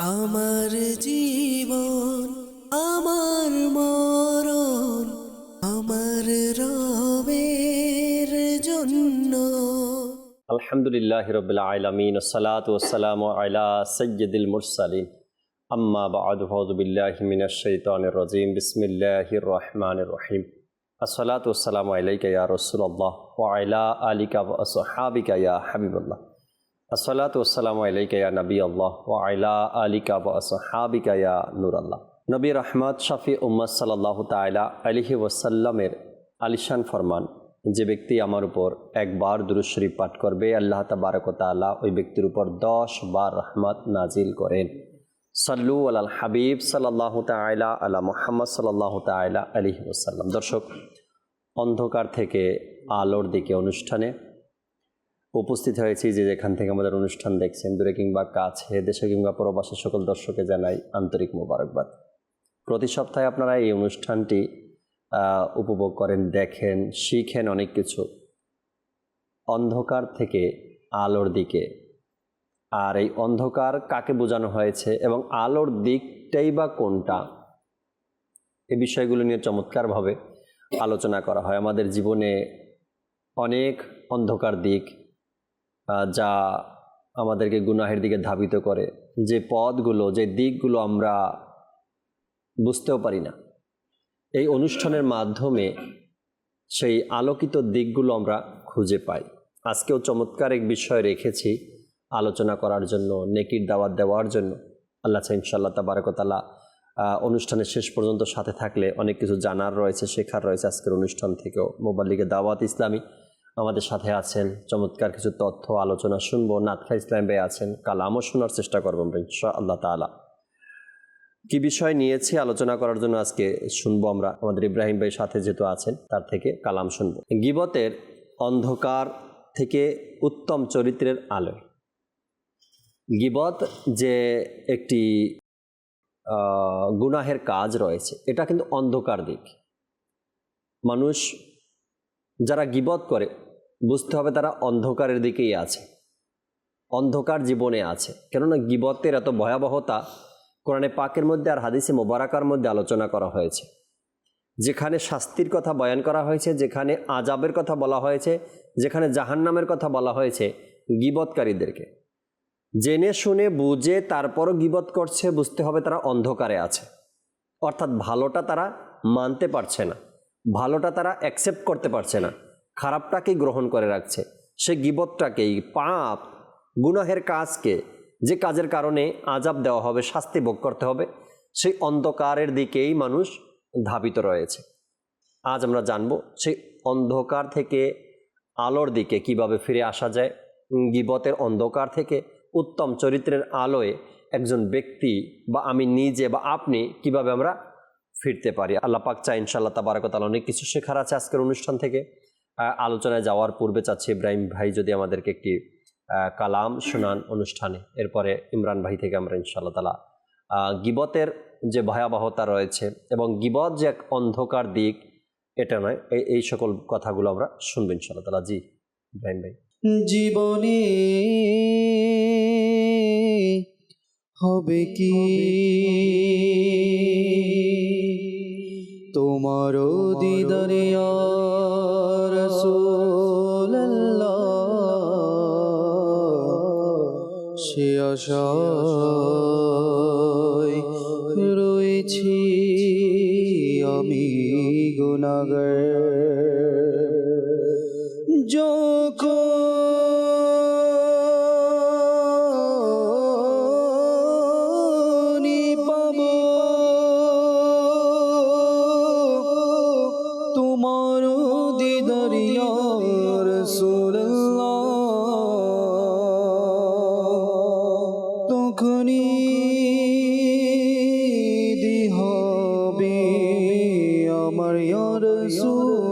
আমার জীবন আমার মরণ আমার রবের জন্য। আলহামদুলিল্লাহি রাব্বিল আলামিন ওয়াসসালাতু ওয়াসসালামু আলা সাইয়্যিদিল মুরসালিন আম্মা বা'দু আউযু বিল্লাহি মিনাশ শাইতানির রাজীম বিসমিল্লাহির রহমানির রহিম আসসালাতু ওয়াসসালামু আলাইকা ইয়া রাসূলুল্লাহ ওয়া আলা আলিকা ওয়া আসহাবিকা ইয়া হাবিবাল্লাহ আসসালাতু ওয়াসসালামু আলাইকা ইয়া নবিয়াল্লাহ ওয়া আলা আলিকা ওয়া আসহাবিকা ইয়া নূরাল্লাহ। নবী রাহমাত শাফি উম্মাত সাল্লাল্লাহু তাআলা আলাইহি ওয়াসাল্লামের আলিশান ফরমান, যে ব্যক্তি আমার উপর একবার দুরূদ শরীফ পাঠ করবে আল্লাহ তাবারক ওয়া তাআলা ওই ব্যক্তির উপর 10 বার রহমত নাজিল করেন। সাল্লু আলাল হাবিব সাল্লাল্লাহু তাআলা আলা মুহাম্মদ সাল্লাল্লাহু তাআলা আলাইহি ওয়াসাল্লাম। দর্শক, অন্ধকার থেকে আলোর দিকে অনুষ্ঠানে উপস্থিত হয়েছি। যে যেখান থেকে আমাদের অনুষ্ঠান দেখছেন, দূরে কিংবা কাছে, দেশে কিংবা প্রবাসী, সকল দর্শকে জানাই আন্তরিক মোবারকবাদ। প্রতি সপ্তাহে আপনারা এই অনুষ্ঠানটি উপভোগ করেন, দেখেন, শিখেন অনেক কিছু। অন্ধকার থেকে আলোর দিকে, আর এই অন্ধকার কাকে বোঝানো হয়েছে এবং আলোর দিকটাই বা কোনটা, এই বিষয়গুলো নিয়ে চমৎকারভাবে আলোচনা করা হয়। আমাদের জীবনে অনেক অন্ধকার দিক যা আমাদেরকে গুনাহের দিকে ধাবিত করে, যে পথগুলো, যে দিকগুলো আমরা বুঝতেও পারি না। এই অনুষ্ঠানের মাধ্যমে সেই আলোকিত দিকগুলো আমরা খুঁজে পাই। আজকেও চমৎকার এক বিষয় রেখেছি আলোচনা করার জন্য, নেকির দাওয়াত দেওয়ার জন্য। আল্লাহ চাই ইনশাআল্লাহ তাবারক ওয়া তাআলা অনুষ্ঠানের শেষ পর্যন্ত সাথে থাকলে অনেক কিছু জানার রয়েছে, শেখার রয়েছে। আজকের অনুষ্ঠান থেকেও মোবাল্লিগে দাওয়াত ইসলামী আমাদের সাথে আছেন, চমৎকার কিছু তথ্য আলোচনা শুনবো। নাতখা ইসলাম ভাই আছেন, কালামও শোনার চেষ্টা করবো আমরা ইনশাআল্লাহ তাআলা। কি বিষয় নিয়েছি আলোচনা করার জন্য আজকে শুনবো আমরা, আমাদের ইব্রাহিম ভাই সাথে যেহেতু আছেন তার থেকে কালাম শুনবো। গীবতের অন্ধকার থেকে উত্তম চরিত্রের আলোয়। গীবত যে একটি গুনাহের কাজ রয়েছে, এটা কিন্তু অন্ধকার দিক। মানুষ যারা গীবত করে বুঝতে হবে তারা অন্ধকারের দিকেই আছে, অন্ধকার জীবনে আছে। কেননা গীবতের এত ভয়াবহতা কোরআনে পাকের মধ্যে আর হাদিসে মোবারকার মধ্যে আলোচনা করা হয়েছে। যেখানে শাস্তির কথা বয়ান করা হয়েছে, যেখানে আযাবের কথা বলা হয়েছে, যেখানে জাহান্নামের কথা বলা হয়েছে, গীবতকারীদেরকে জেনে শুনে বুঝে তারপরও গীবত করছে, বুঝতে হবে তারা অন্ধকারে আছে। অর্থাৎ ভালোটা তারা মানতে পারছে না, ভালোটা তারা অ্যাকসেপ্ট করতে পারছে না, খারাপটাকেই গ্রহণ করে রাখছে। সে গীবতটাকেই, পাপ গুনাহের কাজকে, যে কাজের কারণে আযাব দেওয়া হবে, শাস্তি ভোগ করতে হবে, সেই অন্ধকারের দিকেই মানুষ ধাবিত রয়েছে। আজ আমরা জানব সেই অন্ধকার থেকে আলোর দিকে কিভাবে ফিরে আসা যায়। গীবতের অন্ধকার থেকে উত্তম চরিত্রের আলোয় একজন ব্যক্তি বা আমি নিজে বা আপনি কিভাবে আমরা ফিরতে পারি। আল্লাহ পাক চাই ইনশাআল্লাহ তাবারক ওয়া তাআলা অনেক কিছু শেখার আছে আজকের অনুষ্ঠান থেকে। আলোচনায় যাওয়ার পূর্বে চাচ্ছি ইব্রাহিম ভাই যদি আমাদেরকে একটি কালাম শোনান অনুষ্ঠানে, এরপরে ইমরান ভাই থেকে আমরা ইনশাআল্লাহ তাআলা গীবতের যে ভয়াবহতা রয়েছে এবং গীবত যে এক অন্ধকার দিক, এটা নয়, এই সকল কথাগুলো আমরা শুনবো ইনশাআল্লাহ তাআলা। জি ইব্রাহিম ভাই। জীবনে হবে কি তোমার দিদারে ইয়া রাসূলুল্লাহ, সে আশায় রয়েছি আমি গুনাহগার। যখনই পাব তোমার দিদার ইয়া রাসূলুল্লাহ, তখনই হবে আমার ইয়া রাসূলুল্লাহ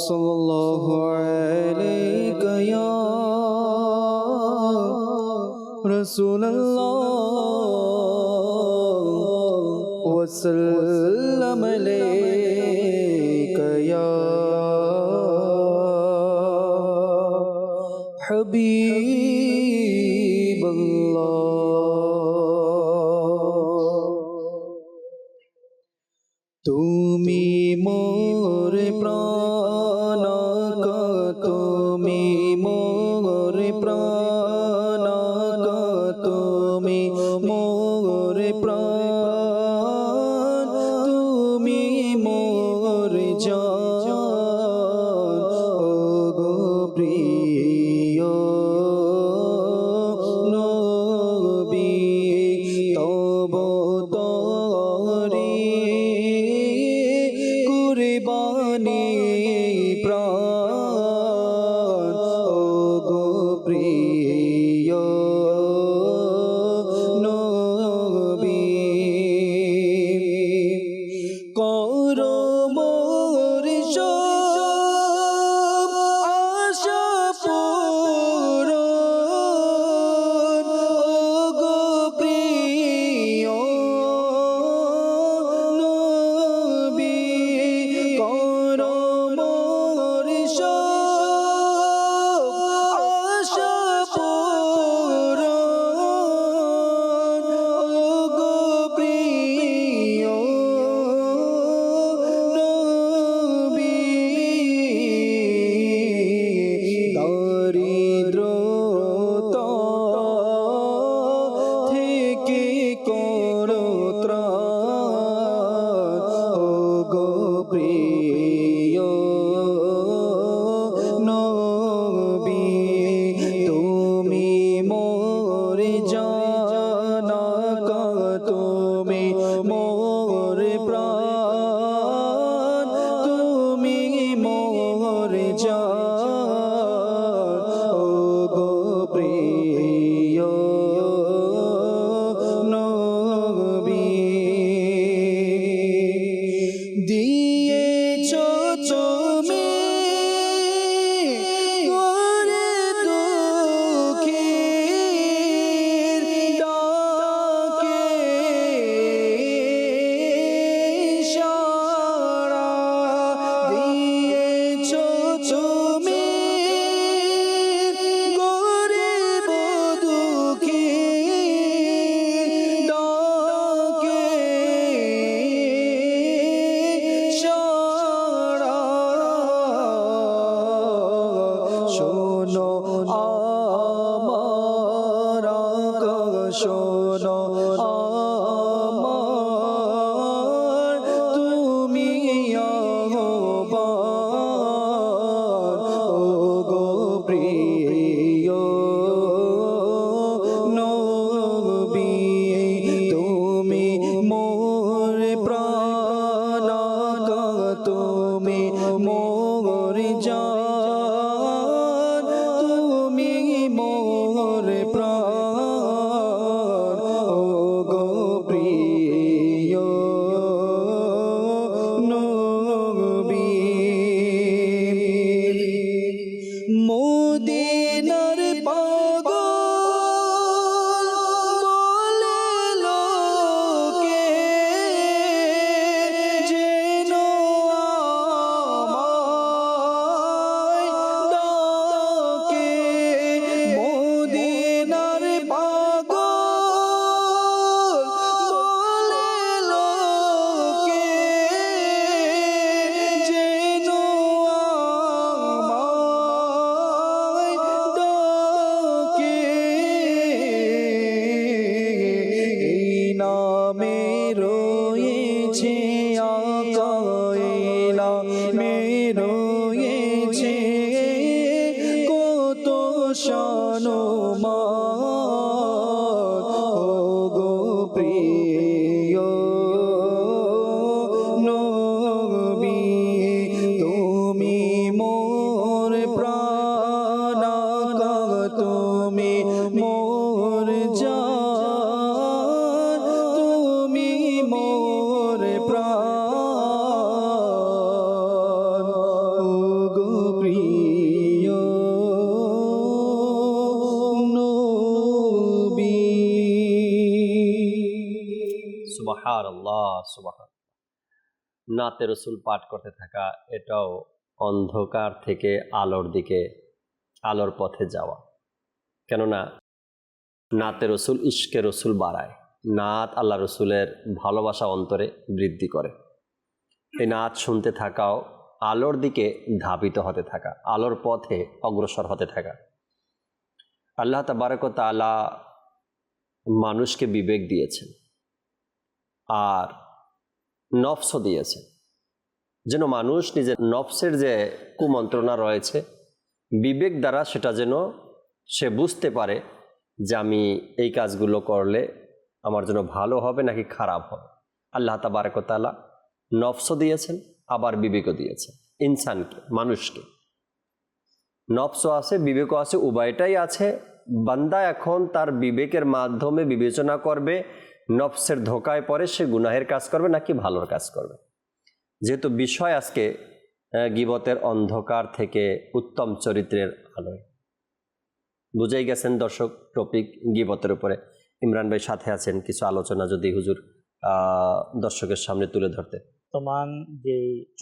সাল্লাল্লাহু আলাইকা ইয়া রাসূলুল্লাহ ওয়া সাল্লাম আলাইকা ইয়া হাবিব তুমি মোর প্রাণ, তুমি মোর প্রাণ, তুমি মোর প্রাণ, তুমি মোর জান, ওগো প্রিয় নবী, তব তরি কুরবানি প্রাণ, ওগো প্রিয় নবী, করো মোর সব আশা পূরণ, ওগো প্রিয় নবী, করো মোর সব আশা পূরণ, ওগো প্রিয় নবী, দরিদ্রতা থেকে করো ত্রাণ, ওগো প্রিয় নবী, তুমি মোর জান, তুমি মোর প্রাণ, তুমি মোর জান, ওগো প্রিয় নবী, দিয়েছ তুমি করে দুঃখীর ডাকে সাড়া, দিয়েছ তুমি গরিব দুঃখীর ডাকে সাড়া, শোনো আমার, শোনো আমার, তুমি আহ্বান, ওগো প্রিয় নবী, তুমি মোর প্রাণ, তুমি মোর জান, তুমি মোর প্রাণ, ওগো প্রিয় নবী, মদিনার পাগল বলে লোকে, যেন আমায় ডাকে, মদিনার পাগল বলে লোকে, যেন আমায় ডাকে, এই নামে রয়েছে আকা, এই নামে রয়েছে কত শান ও মান, ওগো প্রিয় নবী, তুমি মোর প্রাণ, তুমি মোর জান, তুমি মোর প্রাণ, ওগো প্রিয় নবী। সুবহানাল্লাহ, সুবহান। নাতে রসুল পাঠ করতে থাকা এটাও অন্ধকার থেকে আলোর দিকে, আলোর পথে যাওয়া। কেননা নাতে রসুল ইশকে রসুল বাড়ায়, নাত আল্লাহ রসুলের ভালোবাসা অন্তরে বৃদ্ধি করে। এই নাত শুনতে থাকাও আলোর দিকে ধাবিত হতে থাকা, আলোর পথে অগ্রসর হতে থাকা। আল্লাহ তাবারক ওয়া তাআলা মানুষকে বিবেক দিয়েছেন আর নফসও দিয়েছেন, যেন মানুষ নিজের নফসের যে কুমন্ত্রণা রয়েছে বিবেক দ্বারা সেটা যেন সে বুঝতে পারে যে আমি এই কাজগুলো করলে আমার জন্য ভালো হবে নাকি খারাপ হবে। আল্লাহ তাবারক ওয়া তাআলা নফসও দিয়েছেন আবার বিবেকও দিয়েছেন ইনসানকে, মানুষকে। নফসও আছে, বিবেকও আছে, উভয়টাই আছে। বান্দা এখন তার বিবেকের মাধ্যমে বিবেচনা করবে নফসের ধোকায় পড়ে সে গুনাহের কাজ করবে নাকি ভালোর কাজ করবে। যেহেতু বিষয় আজকে গীবতের অন্ধকার থেকে উত্তম চরিত্রের আলোয়, বুঝেই গেছেন দর্শক টপিক গীবতের উপরে। ইমরান ভাই সাথে আছেন, কিছু আলোচনা যদি হুজুর দর্শকের সামনে তুলে ধরতে।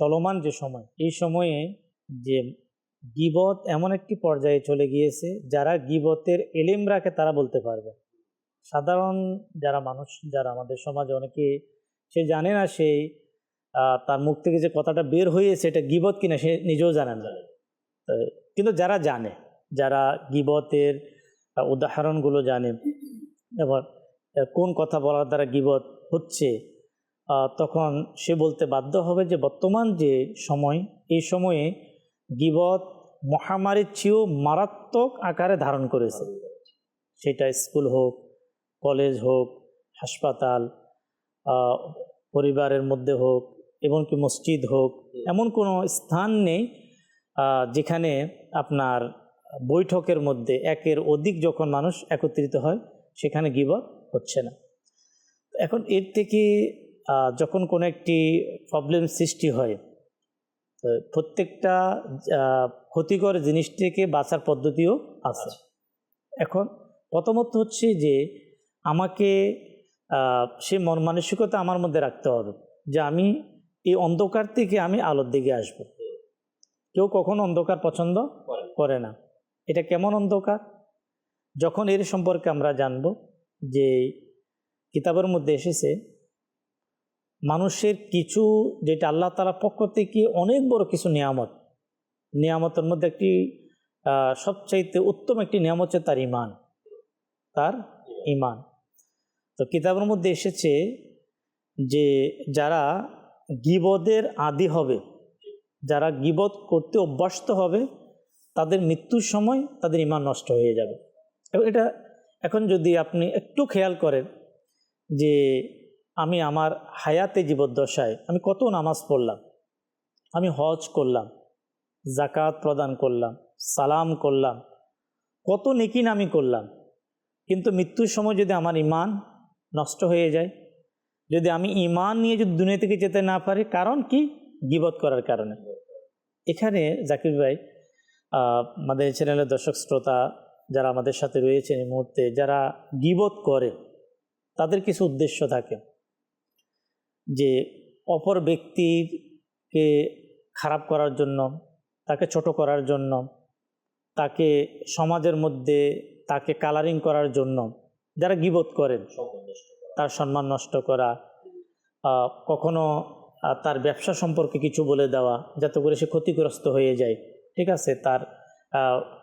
চলমান যে সময়, এই সময়ে যে গীবত এমন একটি পর্যায়ে চলে গিয়েছে, যারা গীবতের এলেম রাখে তারা বলতে পারবে। সাধারণ যারা মানুষ, যারা আমাদের সমাজে অনেকে সে জানে না, সেই তার মুখ থেকে যে কথাটা বের হয়েছে এটা গীবত কিনা সে নিজেও জানে না। কিন্তু যারা জানে, যারা গীবতের উদাহরণগুলো জানে, এবার কোন কথা বলার দ্বারা গীবত হচ্ছে, তখন সে বলতে বাধ্য হবে যে বর্তমান যে সময়, এই সময়ে গীবত মহামারীর চেয়েও মারাত্মক আকারে ধারণ করেছে। সেটা স্কুল হোক, কলেজ হোক, হাসপাতাল, পরিবারের মধ্যে হোক, এমনকি মসজিদ হোক, এমন কোনো স্থান নেই যেখানে আপনার বৈঠকের মধ্যে একের অধিক যখন মানুষ একত্রিত হয় সেখানে গীবত হচ্ছে না। এখন এর থেকে যখন কোনো একটি প্রবলেম সৃষ্টি হয়, প্রত্যেকটা ক্ষতিকর জিনিস থেকে বাঁচার পদ্ধতিও আছে। এখন প্রথমত হচ্ছে যে আমাকে সে মন মানসিকতা আমার মধ্যে রাখতে হবে যে আমি এই অন্ধকার থেকে আমি আলোর দিকে আসব। কেউ কখনো অন্ধকার পছন্দ করে না। এটা কেমন অন্ধকার? যখন এর সম্পর্কে আমরা জানব যে কিতাবের মধ্যে এসেছে মানুষের কিছু, যেটা আল্লাহ তাআলার পক্ষ থেকে অনেক বড় কিছু নিয়ামতের মধ্যে একটি সবচাইতে উত্তম একটি নিয়ামত হচ্ছে তার ঈমান। তো কিতাবের মধ্যে এসেছে যে যারা গীবতের আদি হবে, যারা গীবত করতে অভ্যস্ত হবে, তাদের মৃত্যুর সময় তাদের ঈমান নষ্ট হয়ে যাবে। এবং এটা এখন যদি আপনি একটু খেয়াল করেন যে আমি আমার হায়াতে জীবদ্দশায় আমি কত নামাজ পড়লাম, আমি হজ করলাম, যাকাত প্রদান করলাম, সালাম করলাম, কত নেকি আমি করলাম, কিন্তু মৃত্যুর সময় যদি আমার ঈমান নষ্ট হয়ে যায়, যদি আমি ঈমান নিয়ে যদি দুনিয়া থেকে যেতে না পারি, কারণ কি? গীবত করার কারণে। এখানে জাকির ভাই, আমাদের চ্যানেলের দর্শক শ্রোতা যারা আমাদের সাথে রয়েছেন এই মুহূর্তে, যারা গীবত করে তাদের কিছু উদ্দেশ্য থাকে, যে অপর ব্যক্তিকে খারাপ করার জন্য, তাকে ছোট করার জন্য, তাকে সমাজের মধ্যে তাকে কালারিং করার জন্য যারা গীবত করেন, তার সম্মান নষ্ট করা, কখনো তার ব্যবসা সম্পর্কে কিছু বলে দেওয়া যাতে করে সে ক্ষতিগ্রস্ত হয়ে যায়, ঠিক আছে, তার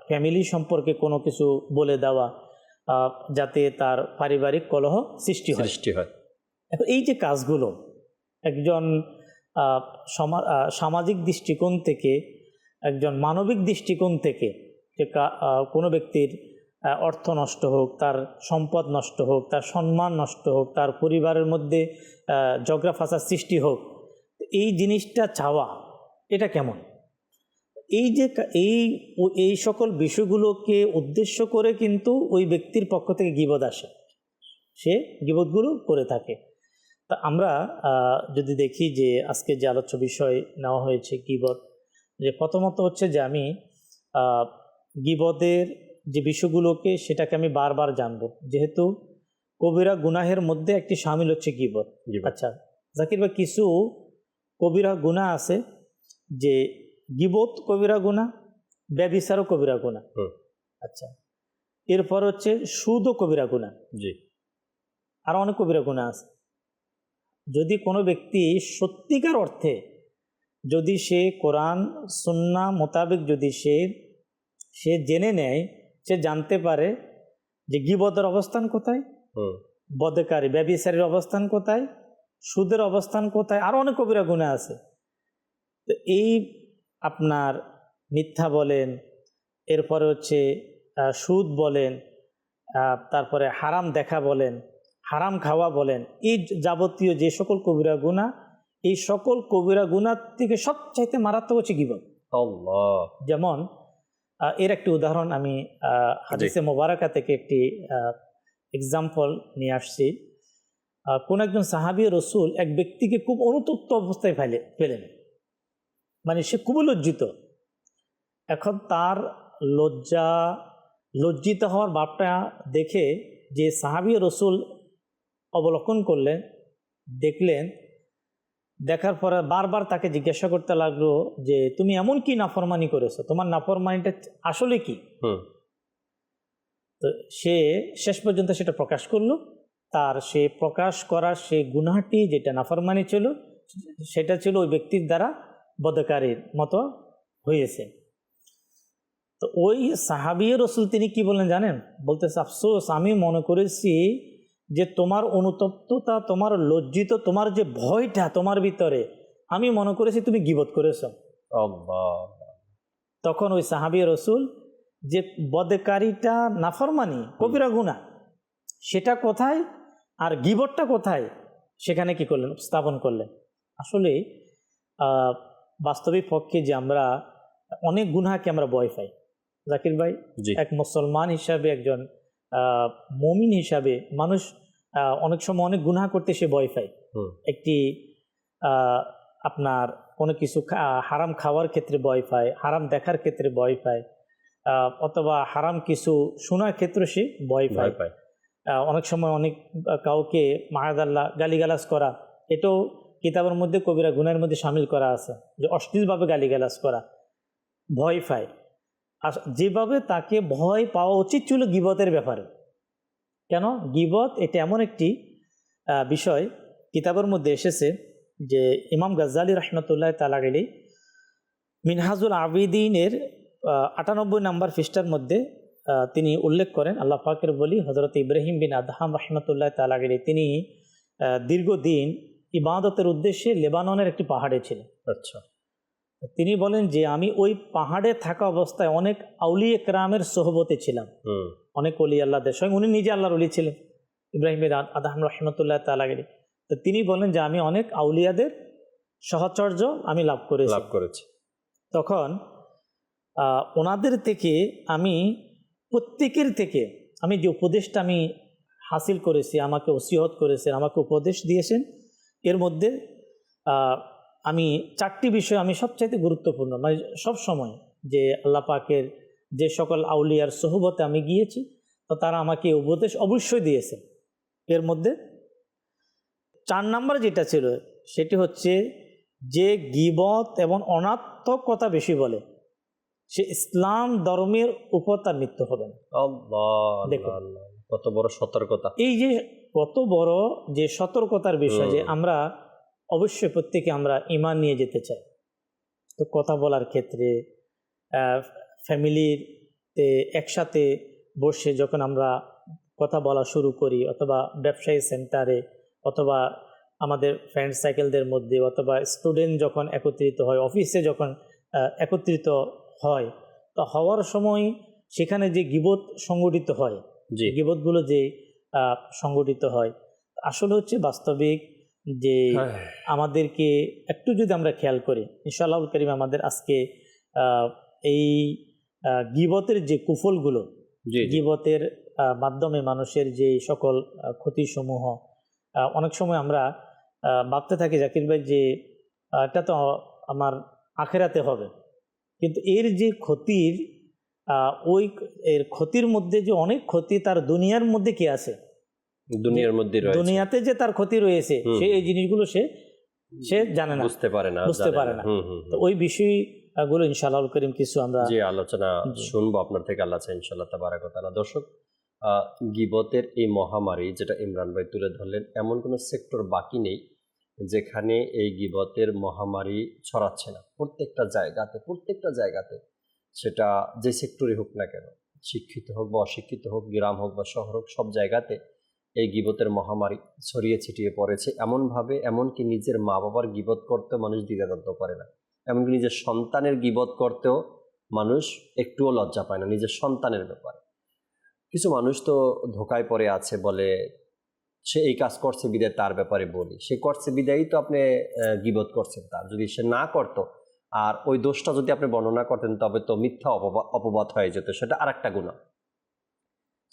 ফ্যামিলি সম্পর্কে কোনো কিছু বলে দেওয়া যাতে তার পারিবারিক কলহ সৃষ্টি হয়। এখন এই যে কাজগুলো একজন সামাজিক দৃষ্টিকোণ থেকে, একজন মানবিক দৃষ্টিকোণ থেকে, যে কোনো ব্যক্তির অর্থ নষ্ট হোক, তার সম্পদ নষ্ট হোক, তার সম্মান নষ্ট হোক, তার পরিবারের মধ্যে ঝগড়া ফাসাদ সৃষ্টি হোক, এই জিনিসটা চাওয়া এটা কেমন? এই যে এই সকল বিষয়গুলোকে উদ্দেশ্য করে কিন্তু ওই ব্যক্তির পক্ষ থেকে গীবত আসে, সে গীবতগুলো করে থাকে। তা আমরা যদি দেখি যে আজকে যে আলোচ্য বিষয় নেওয়া হয়েছে গীবত, যে প্রথমত হচ্ছে যে আমি গীবতের যে বিষয়গুলোকে সেটাকে আমি বারবার জানবো, যেহেতু কবিরা গুনাহের মধ্যে একটি শামিল হচ্ছে গীবত। আচ্ছা জাকির ভাই, কিছু কবিরা গুনাহ আছে যে গীবত কবিরা গুনাহ, ব্যভিচারও কবিরা গুনাহ। আচ্ছা, এরপর হচ্ছে সুদ ও কবিরা গুনাহ, জি, আর অনেক কবিরা গুনাহ আছে। যদি কোনো ব্যক্তি সত্যিকার অর্থে যদি সে কোরআন সুন্নাহ মোতাবেক যদি সে জেনে নেয়, সে জানতে পারে যে গীবতের অবস্থান কোথায়, বদকারী ব্যভিচারীর অবস্থান কোথায়, সুদের অবস্থান কোথায়, আরও অনেক কবিরা গুনাহ আছে। তো এই আপনার মিথ্যা বলেন, এরপরে হচ্ছে সুদ বলেন, তারপরে হারাম দেখা বলেন, হারাম খাওয়া বলেন, এই যাবতীয় যে সকল কবিরা গুনাহ, এই সকল কবিরা গুনাহ থেকে সবচাইতে মারাত্মক হচ্ছে গীবত। আল্লাহ। যেমন এর একটি উদাহরণ আমি হাদিসে মোবারকা থেকে একটি এক্সাম্পল নিয়ে আসছি। কোন একজন সাহাবী রসুল এক ব্যক্তিকে খুব অনুতপ্ত অবস্থায় পেলেন, মানে সে খুবই লজ্জিত। এখন তার লজ্জিত হওয়ার ভাবটা দেখে যে সাহাবী রসুল অবলোকন করলেন, দেখলেন, দেখার পরে বারবার তাকে জিজ্ঞাসা করতে লাগলো যে তুমি এমন কি নাফরমানি করেছো, তোমার নাফরমানিটা আসলে কি? তো সে শেষ পর্যন্ত সেটা প্রকাশ করলো। তার সে প্রকাশ করার সে গুনাহটি যেটা নাফরমানি ছিল, সেটা ছিল ওই ব্যক্তির দ্বারা বদকারীর মতো হয়েছে। তো ওই সাহাবী রসুল তিনি কি বলেন জানেন? বলতেছে, আফসোস, আমি মনে করেছি যে তোমার অনুতপ্ততা, তোমার লজ্জিত, তোমার যে ভয়টা তোমার ভিতরে, আমি মনে করেছি তুমি গীবত করেছো। তখন ওই সাহাবী রসুল যে বদকারীটা নাফরমানি কবিরা গুনাহ, সেটা কোথায় আর গীবতটা কোথায়, সেখানে কি করলেন? স্থাপন করলেন। আসলে বাস্তবিক পক্ষে যে আমরা অনেক গুনাহকে আমরা ভয় পাই জাকির ভাই, এক মুসলমান হিসাবে, একজন মুমিন হিসাবে মানুষ অনেক সময় অনেক গুনাহ করতে সে ভয় পায়। একটি আপনার কোনো কিছু হারাম খাওয়ার ক্ষেত্রে ভয় পায়, হারাম দেখার ক্ষেত্রে ভয় পায়, অথবা হারাম কিছু শোনার ক্ষেত্রে সে ভয় পায়। অনেক সময় অনেক কাউকে মাহাদাল্লাহ গালিগালাজ করা, এটাও কিতাবের মধ্যে কবিরা গুনাহের মধ্যে শামিল করা আছে, যে অশ্লীলভাবে গালিগালাজ করা, ভয় পায়। আর যেভাবে তাকে ভয় পাওয়া উচিত ছিল গীবতের ব্যাপারে। কেন? গীবত এটা এমন একটি বিষয়, কিতাবের মধ্যে এসেছে যে ইমাম গাজ্জালি রহমতুল্লাহ তাআলা আলাইহি মিনহাজুল আবিদিনের 98 নম্বর পৃষ্ঠার মধ্যে তিনি উল্লেখ করেন, আল্লাহ পাকের বলি হযরত ইব্রাহিম বিন আদহাম রহমতুল্লাহ তাআলা আলাইহি তিনি দীর্ঘদিন ইবাদতের উদ্দেশ্যে লেবাননের একটি পাহাড়ে ছিলেন। আচ্ছা, তিনি বলেন যে আমি ওই পাহাড়ে থাকা অবস্থায় অনেক আউলিয়া কেরামের সোহবতে ছিলাম, অনেক ওলি আল্লাহদের সঙ্গে, উনি নিজে আল্লাহর ওলি ছিলেন ইব্রাহিম বিন আদহাম রহমতুল্লাহ তাআলা আলাইহি। তো তিনি বলেন যে আমি অনেক আউলিয়াদের সাহচর্য আমি লাভ করেছি। তখন ওনাদের থেকে আমি প্রত্যেকের থেকে আমি যে উপদেশটা আমি হাসিল করেছি, আমাকে ওসিয়ত করেছেন, আমাকে উপদেশ দিয়েছেন, এর মধ্যে আমি 4টি বিষয় আমি সবচাইতে গুরুত্বপূর্ণ, মানে সব সময় যে আল্লাহ পাকের যে সকল আউলিয়ার সোহবতে আমি গিয়েছি, তো তারা আমাকে উপদেশ অবশ্যই দিয়েছে। এর মধ্যে 4 নম্বর যেটা ছিল সেটি হচ্ছে যে গীবত এবং অনার্থক কথা বেশি বলে সে ইসলাম ধর্মের উপর তার মৃত্যু হবে না। দেখুন কত বড় সতর্কতা, এই যে কত বড় যে সতর্কতার বিষয়, যে আমরা অবশ্যই প্রত্যেকে আমরা ঈমান নিয়ে যেতে চাই। তো কথা বলার ক্ষেত্রে ফ্যামিলিতে একসাথে বসে যখন আমরা কথা বলা শুরু করি, অথবা ব্যবসায়ী সেন্টারে, অথবা আমাদের ফ্রেন্ড সাইকেলদের মধ্যে, অথবা স্টুডেন্ট যখন একত্রিত হয়, অফিসে যখন একত্রিত হয়, তো হওয়ার সময় সেখানে যে গীবত সংগঠিত হয়, গীবতগুলো যে সংগঠিত হয়, আসলে হচ্ছে বাস্তবিক যে আমাদেরকে একটু যদি আমরা খেয়াল করি, ইনশাআল্লাহুল কারীম আমাদের আজকে এই গীবতের যে কুফলগুলো, গীবতের মাধ্যমে মানুষের যে সকল ক্ষতিসমূহ, অনেক সময় আমরা ভাবতে থাকি জাকির ভাই যে এটা তো আমার আখেরাতে হবে, কিন্তু এর যে ক্ষতির ওই এর ক্ষতির মধ্যে যে অনেক ক্ষতি তার দুনিয়ার মধ্যে কি আছে, দুনিয়াতে যে তার ক্ষতি রয়েছে, সে এই জিনিসগুলো সে জানে না, বুঝতে পারে না। তো ওই বিষয় গুলো ইনশাআল্লাহ করিম কিছু আমরা যে আলোচনা জি। শুনবো আপনার থেকে, আল্লাহ চাই ইনশাআল্লাহ তাবারাক ওয়া তাআলা। দর্শক, গীবতের এই মহামারী যেটা ইমরান ভাই তুলে ধরলেন, এমন কোনো সেক্টর বাকি নেই যেখানে এই গীবতের মহামারী ছড়াচ্ছে না। প্রত্যেকটা জায়গাতে সেটা যে সেক্টরই হোক না কেন, শিক্ষিত হোক বা অশিক্ষিত হোক, গ্রাম হোক বা শহর হোক, সব জায়গাতে এই গীবতের মহামারী ছড়িয়ে ছিটিয়ে পড়েছে এমনভাবে, এমনকি নিজের মা বাবার গীবত করতেও মানুষ দ্বিধাদ্বন্দ্ব করে না, এমনকি নিজের সন্তানের গীবত করতেও মানুষ একটুও লজ্জা পায় না নিজের সন্তানের ব্যাপারে। কিছু মানুষ তো ধোকায় পড়ে আছে, বলে সে এই কাজ করছে বিদায় তার ব্যাপারে বলি, সে করছে বিদায়ই তো আপনি গীবত করছেন তার। যদি সে না করতো আর ওই দোষটা যদি আপনি বর্ণনা করতেন, তবে তো মিথ্যা অপবাদ হয়ে যেত, সেটা আরেকটা গুনাহ।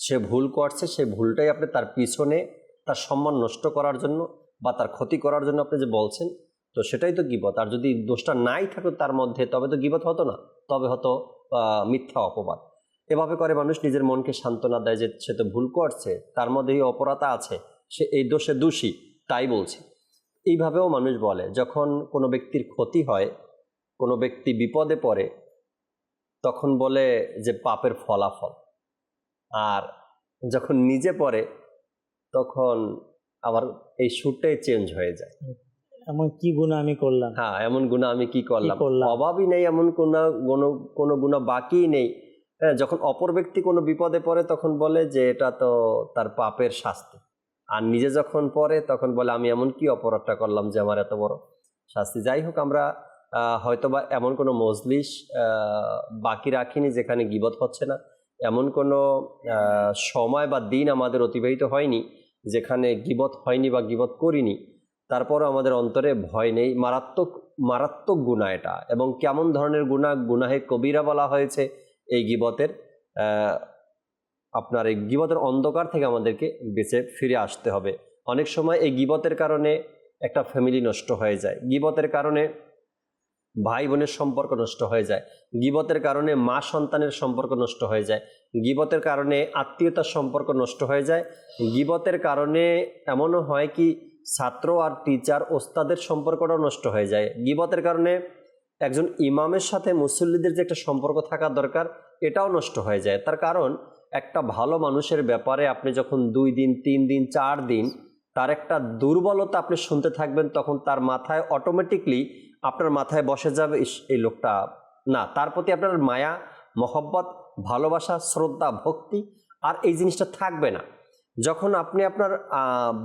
সে ভুল করছে, সেই ভুলটাই আপনি তার পিছনে তার সম্মান নষ্ট করার জন্য বা তার ক্ষতি করার জন্য আপনি যে বলছেন, তো সেটাই তো গীবত। আর যদি দোষটা নাই থাকতো তার মধ্যে, তবে তো গীবত হতো না, তবে হতো মিথ্যা অপবাদ। এভাবে করে মানুষ নিজের মনকে সান্ত্বনা দেয় যে সে তো ভুল করছে, তার মধ্যে এই অপরাধ আছে, সে এই দোষে দোষী, তাই বলছে। এইভাবেও মানুষ বলে। যখন কোনো ব্যক্তির ক্ষতি হয়, কোনো ব্যক্তি বিপদে পড়ে, তখন বলে যে পাপের ফলাফল। আর যখন নিজে পড়ে তখন আবার এই সুরটাই চেঞ্জ হয়ে যায়। এমন কি গুনাহ আমি করলাম, হ্যাঁ, এমন গুনাহ আমি কি করলাম। করলাম? অভাবই নেই, এমন কোনো গুনাহ বাকি নেই। হ্যাঁ, যখন অপর ব্যক্তি কোনো বিপদে পড়ে তখন বলে যে এটা তো তার পাপের শাস্তি, আর নিজে যখন পড়ে তখন বলে আমি এমন কি অপরাধটা করলাম যে আমার এত বড় শাস্তি। যাই হোক, আমরা হয়তোবা এমন কোনো মজলিস বাকি রাখিনি যেখানে গীবত হচ্ছে না, এমন কোনো সময় বা দিন আমাদের অতিবাহিত হয়নি যেখানে গীবত হয়নি বা গীবত করিনি। তারপরও আমাদের অন্তরে ভয় নেই। মারাত্মক গুনাহ এটা, এবং কেমন ধরনের গুনাহ? গুনাহে কবিরা বলা হয়েছে এই গীবতের। আপনার এই গীবতের অন্ধকার থেকে আমাদেরকে বেঁচে ফিরে আসতে হবে। অনেক সময় এই গীবতের কারণে একটা ফ্যামিলি নষ্ট হয়ে যায়, গীবতের কারণে ভাই বোনের সম্পর্ক নষ্ট হয়ে যায়, গীবতের কারণে মা সন্তানের সম্পর্ক নষ্ট হয়ে যায়, গীবতের কারণে আত্মীয়তার সম্পর্ক নষ্ট হয়ে যায়, গীবতের কারণে এমনও হয় কি ছাত্র আর টিচার ওস্তাদের সম্পর্কটাও নষ্ট হয়ে যায়, গীবতের কারণে একজন ইমামের সাথে মুসল্লিদের যে একটা সম্পর্ক থাকা দরকার এটাও নষ্ট হয়ে যায়। তার কারণ একটা ভালো মানুষের ব্যাপারে আপনি যখন 2 দিন 3 দিন 4 দিন তার একটা দুর্বলতা আপনি শুনতে থাকবেন, তখন তার মাথায় অটোমেটিকলি আপনার মাথায় বসে যাবে এই লোকটা না, তার প্রতি আপনার মায়া মহব্বত ভালোবাসা শ্রদ্ধা ভক্তি আর এই জিনিসটা থাকবে না। যখন আপনি আপনার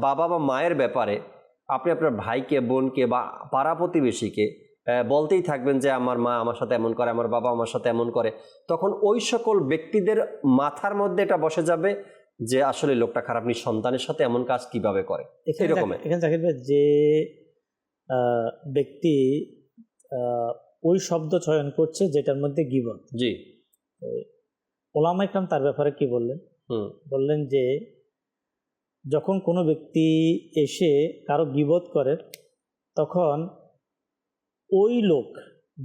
বাবা বা মায়ের ব্যাপারে আপনি আপনার ভাইকে বোনকে বা পাড়া প্রতিবেশীকে বলতেই থাকবেন যে আমার মা আমার সাথে এমন করে, আমার বাবা আমার সাথে এমন করে, তখন ওই সকল ব্যক্তিদের মাথার মধ্যে এটা বসে যাবে যে আসলে লোকটা খারাপ, সন্তানের সাথে এমন কাজ কিভাবে করে। এখানে জাকির ভাই, যে ব্যক্তি ওই শব্দ চয়ন করছে যেটার মধ্যে গীবত, জি, ওলামা ইকরাম তার ব্যাপারে কি বললেন? বললেন যে যখন কোনো ব্যক্তি এসে কারো গীবত করে, তখন ওই লোক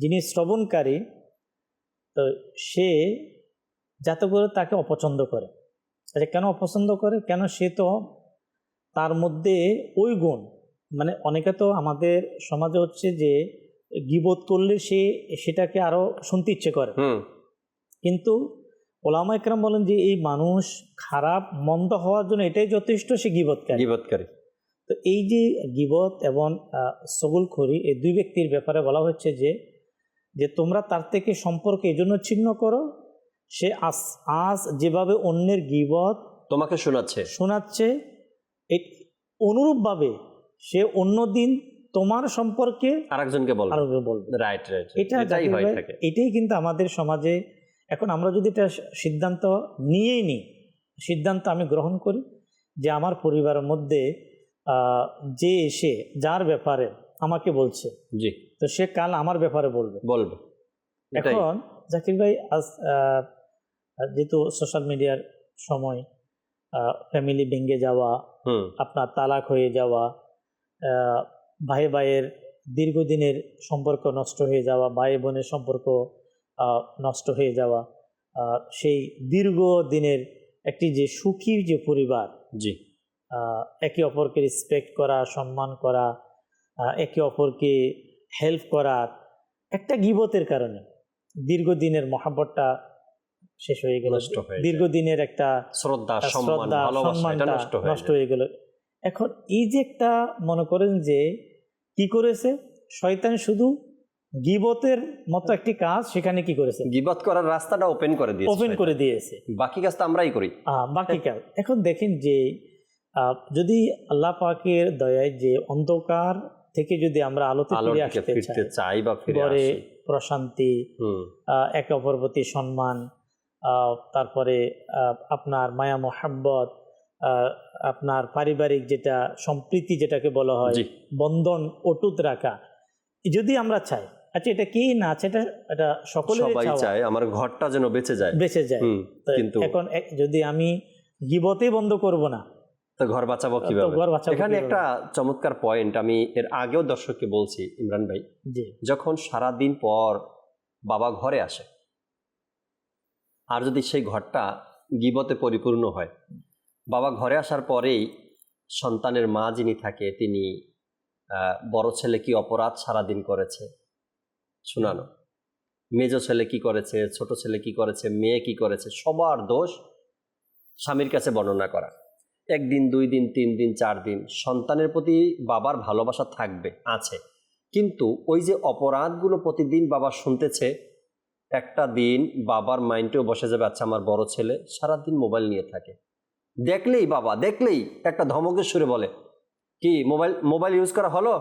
যিনি শ্রবণকারী, তো সে যাতে করে তাকে অপছন্দ করে। আচ্ছা, কেন অপছন্দ করে? কেন? সে তো তার মধ্যে ওই গুণ, মানে অনেকে তো আমাদের সমাজে হচ্ছে যে গীবত করলে সেটাকে আরো শুনতে ইচ্ছে করে, কিন্তু ওলামা ইকরাম বলেন যে এই মানুষ খারাপ মন্দ হওয়ার জন্য এটাই যথেষ্ট, সে গীবতকারী। তো এই যে গীবত এবং সগুলখড়ি, এই দুই ব্যক্তির ব্যাপারে বলা হচ্ছে যে তোমরা তার থেকে সম্পর্ক এই জন্য ছিন্ন করো, সে আজ যেভাবে অন্যের গীবত তোমাকে শোনাচ্ছে অনুরূপভাবে সে অন্যদিন তোমার সম্পর্কে আরেকজনকে বলবে। রাইট। এটাই কিন্তু আমাদের সমাজে এখন আমরা যদি এটা সিদ্ধান্ত আমি গ্রহণ করি যে আমার পরিবারের মধ্যে যে এসে যার ব্যাপারে আমাকে বলছে, জি, তো সে কাল আমার ব্যাপারে বলবে। এখন জাকির ভাই, আজ যেহেতু সোশ্যাল মিডিয়ার সময়, ফ্যামিলি ভেঙে যাওয়া, আপনার তালাক হয়ে যাওয়া, ভাই ভাইয়ের দীর্ঘদিনের সম্পর্ক নষ্ট হয়ে যাওয়া, ভাই বোনের সম্পর্ক নষ্ট হয়ে যাওয়া, সেই দীর্ঘদিনের একটি যে সুখী যে পরিবার, জি, একে অপরকে রেসপেক্ট করা, সম্মান করা, একে অপরকে হেল্প করার একটা গীবতের কারণে দীর্ঘদিনের মহব্বতটা শেষ হয়ে গেল, নষ্ট হয়ে যায়। দীর্ঘদিনের একটা শ্রদ্ধা, সম্মান, শ্রদ্ধা, ভালোবাসা এটা সম্মানটা নষ্ট হয়ে হয়ে গেল। এখন এই যে একটা মনে করেন যে কি করেছে শয়তান, শুধু গীবতের মতো একটি কাজ সেখানে কি করেছে, গীবত করার রাস্তাটা ওপেন করে দিয়েছে, ওপেন করে দিয়েছে। বাকি কাজ তো আমরাই করি। বাকি কাজ এখন দেখেন যে যদি আল্লাহ পাকের দয়ায় যে অন্ধকার থেকে যদি আমরা আলোতে আলোর ফিরে দিকে আসতে ফিরতে চাই বা ফিরে পরে আসি, প্রশান্তি, একে অপর প্রতি সম্মান, তারপরে আপনার মায়া মোহাব্বত, আপনার পারিবারিক যেটা সম্প্রীতি যেটাকে বলা হয়, জি। বন্ধন অটুট রাখা, যদি আমরা চাই, আচ্ছা এটা কি না আছে, এটা সকলেরই সবাই চাওয়া, চায় আমার ঘরটা যেন বেঁচে যায়। বেঁচে যায়। তো কিন্তু এখন যদি আমি গীবতেই বন্ধ করব না, তো ঘর বাঁচাবো তো কিভাবে? ঘর বাঁচাবো এখানে কিভাবে? একটা চমৎকার পয়েন্ট আমি এর আগেও দর্শককে বলছি, ইমরান ভাই, জি যখন সারাদিন পর বাবা ঘরে আসে আর যদি সেই ঘরটা গীবতে পরিপূর্ণ হয়, বাবা ঘরে আসার পরেই সন্তানের মা যিনি থাকে তিনি বড় ছেলে কি অপরাধ সারাদিন করেছে শোনানো, মেজ ছেলে কি করেছে, ছোট ছেলে কি করেছে, মেয়ে কি করেছে, সবার দোষ স্বামীর কাছে বর্ণনা করা। একদিন, 2 দিন, 3 দিন, 4 দিন সন্তানের প্রতি বাবার ভালোবাসা থাকবে, আছে, কিন্তু ওই যে অপরাধগুলো প্রতিদিন বাবা শুনতেছে, একটা দিন বাবার মাইন্ডেও বসে যাবে, আচ্ছা আমার বড় ছেলে সারাদিন মোবাইল নিয়ে থাকে, দেখলেই বাবা দেখলেই একটা ধমকের সুরে বলে কি মোবাইল ইউজ করা হলো।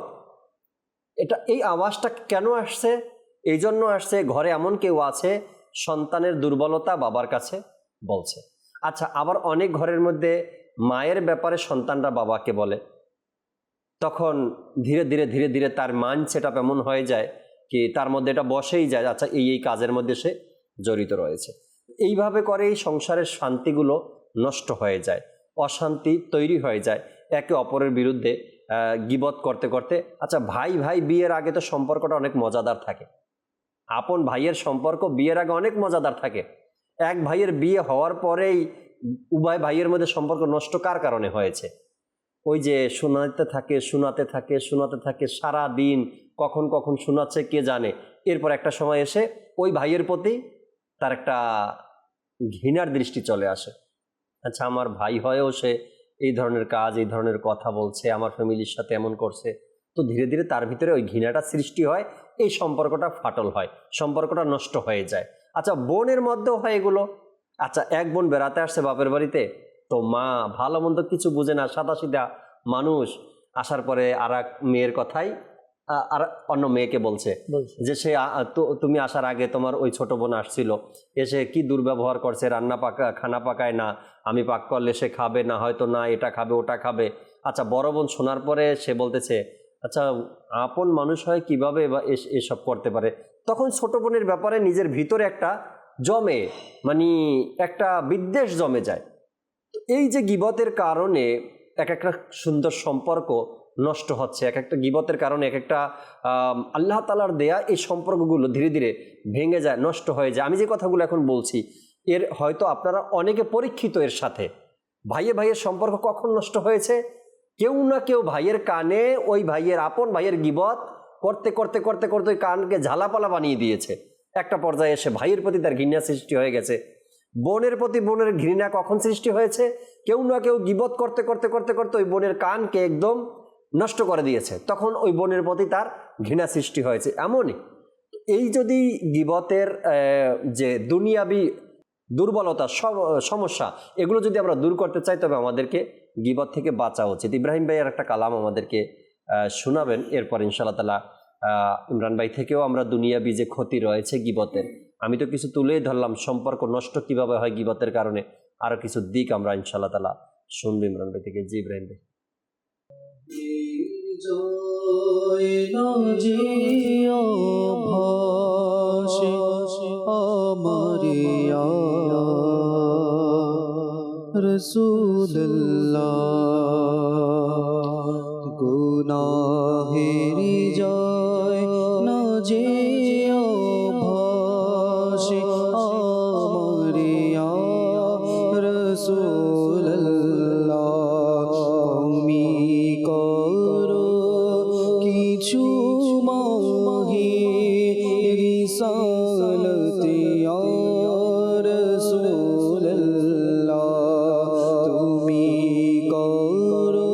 এটা এই আওয়াজটা কেন আসছে? এই জন্য আসছে ঘরে এমন কেউ আছে সন্তানের দুর্বলতা বাবার কাছে বলছে। আচ্ছা, আবার অনেক ঘরের মধ্যে মায়ের ব্যাপারে সন্তানরা বাবাকে বলে, তখন ধীরে ধীরে ধীরে ধীরে তার মাইন্ড সেটআপ এমন হয়ে যায় কি তার মধ্যে এটা বসেই যায়, আচ্ছা এই কাজের মধ্যে সে জড়িত রয়েছে। এইভাবে করে এই সংসারের শান্তিগুলো নষ্ট হয়ে যায়, অশান্তি তৈরি হয়ে যায় একে অপরের বিরুদ্ধে গীবত করতে করতে। আচ্ছা, ভাই ভাই বিয়ের আগে তো সম্পর্কটা অনেক মজাদার থাকে, আপন ভাইয়ের সম্পর্ক বিয়ের আগে অনেক মজাদার থাকে। এক ভাইয়ের বিয়ে হওয়ার পরেই উভয় ভাইয়ের মধ্যে সম্পর্ক নষ্ট কার কারণে হয়েছে? ওই যে শোনাতে থাকে সারা দিন, কখন কখন শোনাচ্ছে কে জানে। এরপর একটা সময় এসে ওই ভাইয়ের প্রতি তার একটা ঘৃণার দৃষ্টি চলে আসে। আচ্ছা, আমার ভাই হয়েও সে এই ধরনের কাজ, এই ধরনের কথা বলছে, আমার ফ্যামিলির সাথে এমন করছে, তো ধীরে ধীরে তার ভিতরে ওই ঘৃণাটা সৃষ্টি হয়, এই সম্পর্কটা ফাটল হয়, সম্পর্কটা নষ্ট হয়ে যায়। আচ্ছা, বোনের মধ্যেও হয় এগুলো। আচ্ছা, এক বোন বেড়াতে আসছে বাপের বাড়িতে, তো মা ভালো মন্দ কিছু বুঝে না, সাদাসিধা মানুষ, আসার পরে আর এক মেয়ের কথাই আর অন্য মেয়েকে বলছে যে সে তুমি আসার আগে তোমার ওই ছোট বোন আসছিল, এসে কি দুর্ব্যবহার করছে, খানা পাকায় না, আমি পাক করলে সে খাবে না, হয়তো না এটা খাবে ওটা খাবে। আচ্ছা, বড় বোন শোনার পরে সে বলতেছে, আচ্ছা আপন মানুষ হয় কিভাবে বা এসব করতে পারে। তখন ছোট বোনের ব্যাপারে নিজের ভিতরে একটা জমে, মানে একটা বিদ্বেষ জমে যায়। এই যে গীবতের কারণে এক একটা সুন্দর সম্পর্ক নষ্ট হচ্ছে, এক একটা গীবতের কারণে এক একটা আল্লাহ তাআলার দেয়া এই সম্পর্কগুলো ধীরে ধীরে ভেঙে যায়, নষ্ট হয়ে যায়। আমি যে কথাগুলো এখন বলছি এর হয়তো আপনারা অনেকে পরীক্ষিত এর সাথে। ভাইয়ে ভাইয়ের সম্পর্ক কখন নষ্ট হয়েছে? কেউ না কেউ ভাইয়ের কানে ওই ভাইয়ের আপন ভাইয়ের গীবত করতে করতে করতে করতে ওই কানকে ঝালাপালা বানিয়ে দিয়েছে। একটা পর্যায়ে এসে ভাইয়ের প্রতি তার ঘৃণা সৃষ্টি হয়ে গেছে। বোনের প্রতি বোনের ঘৃণা কখন সৃষ্টি হয়েছে? কেউ না কেউ গীবত করতে করতে করতে করতে ওই বোনের কানকে একদম নষ্ট করে দিয়েছে, তখন ওই বোনের প্রতি তার ঘৃণা সৃষ্টি হয়েছে। এমনই এই যদি গীবতের যে দুনিয়াবি দুর্বলতা সমস্যা এগুলো যদি আমরা দূর করতে চাই, তবে আমাদেরকে গীবত থেকে বাঁচা উচিত। ইব্রাহিম ভাইয়ের একটা কালাম আমাদেরকে শোনাবেন, এরপর ইনশাআল্লাহ তাআলা ইমরান ভাই থেকেও আমরা দুনিয়াবি যে ক্ষতি রয়েছে গীবতের, আমি তো কিছু তুলেই ধরলাম, সম্পর্ক নষ্ট কিভাবে হয় গীবতের কারণে, আরো কিছু দিক আমরা ইনশাআল্লাহ তাআলা শুনবো ইমরান ভাই থেকে। জি ইব্রাহিম ভাই। রসুল্লাহ গুনাহেরি জয় না যেও ভাসে আমারিয়া রসুল্লাহ তুমি করো কিছু মাহি করো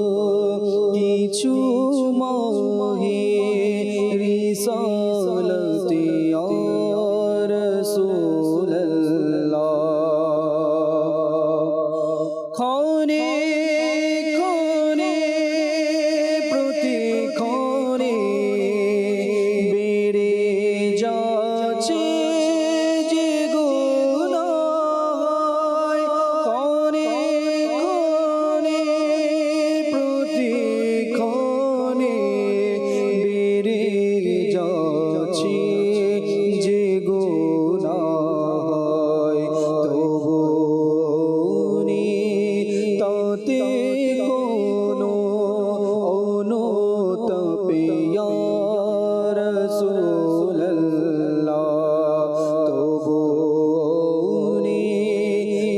কিছু মাহে রিসালতে ইয়া রাসূলুল্লাহ ক্ষণে ক্ষণে প্রতিক্ষণে বেড়ে যাচ্ছে যে গুনাহ ক্ষণে ক্ষণে প্রতিক্ষণে বেড়ে যাচ্ছে যে গুনাহ তবু তাতে কোনো অনুতাপে ইয়া রাসূলুল্লাহ তবু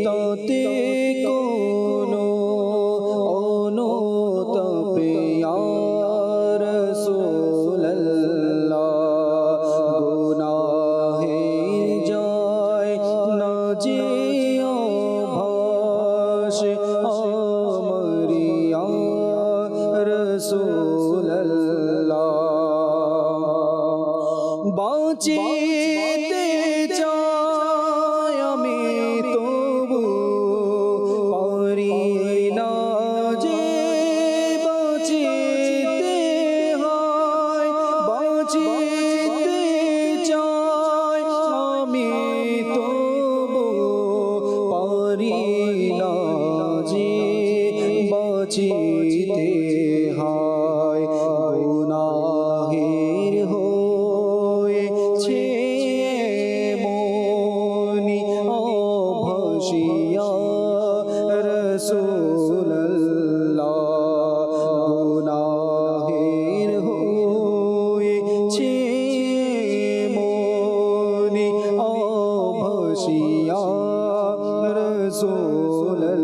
তাতে কোনো অনুতাপে ইয়া রাসূলুল্লাহ গুনাহে যায় না যে আমরিয়া রাসূলুল্লাহ বাঁচিতে চাই আমি তবু পারি না যে বাঁচিতে হয় বাঁচিতে চাই আমি তবু পারি না যে বাঁচিতে হয় গুনাহের হয়েছে মনি অভাসিয়া রাসূলুল্লাহ গুনাহের হয়েছে মনি অভাসিয়া রাসূলুল্লাহ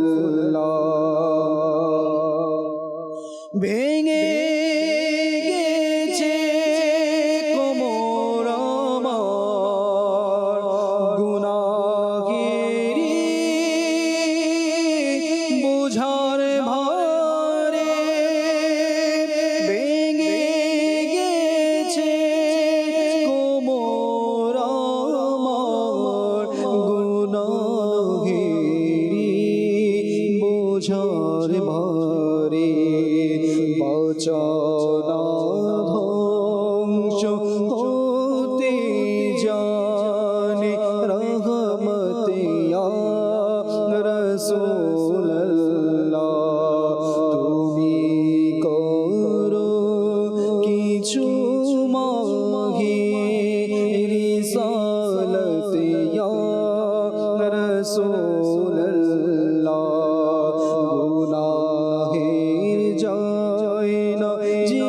ভেঙে গেছে কোমর আমার গুনাহেরি বোঝার ভারে ভেঙে গেছে কোমর আমার গুনাহেরি বোঝার ভারে বাঁচানা ধ্বংস হতে জানে রহমতে ইয়া রাসূলুল্লাহ তুমি করো কিছু মাহে রিসালতে ইয়া রাসূলুল্লাহ গুনাহের যায় না যে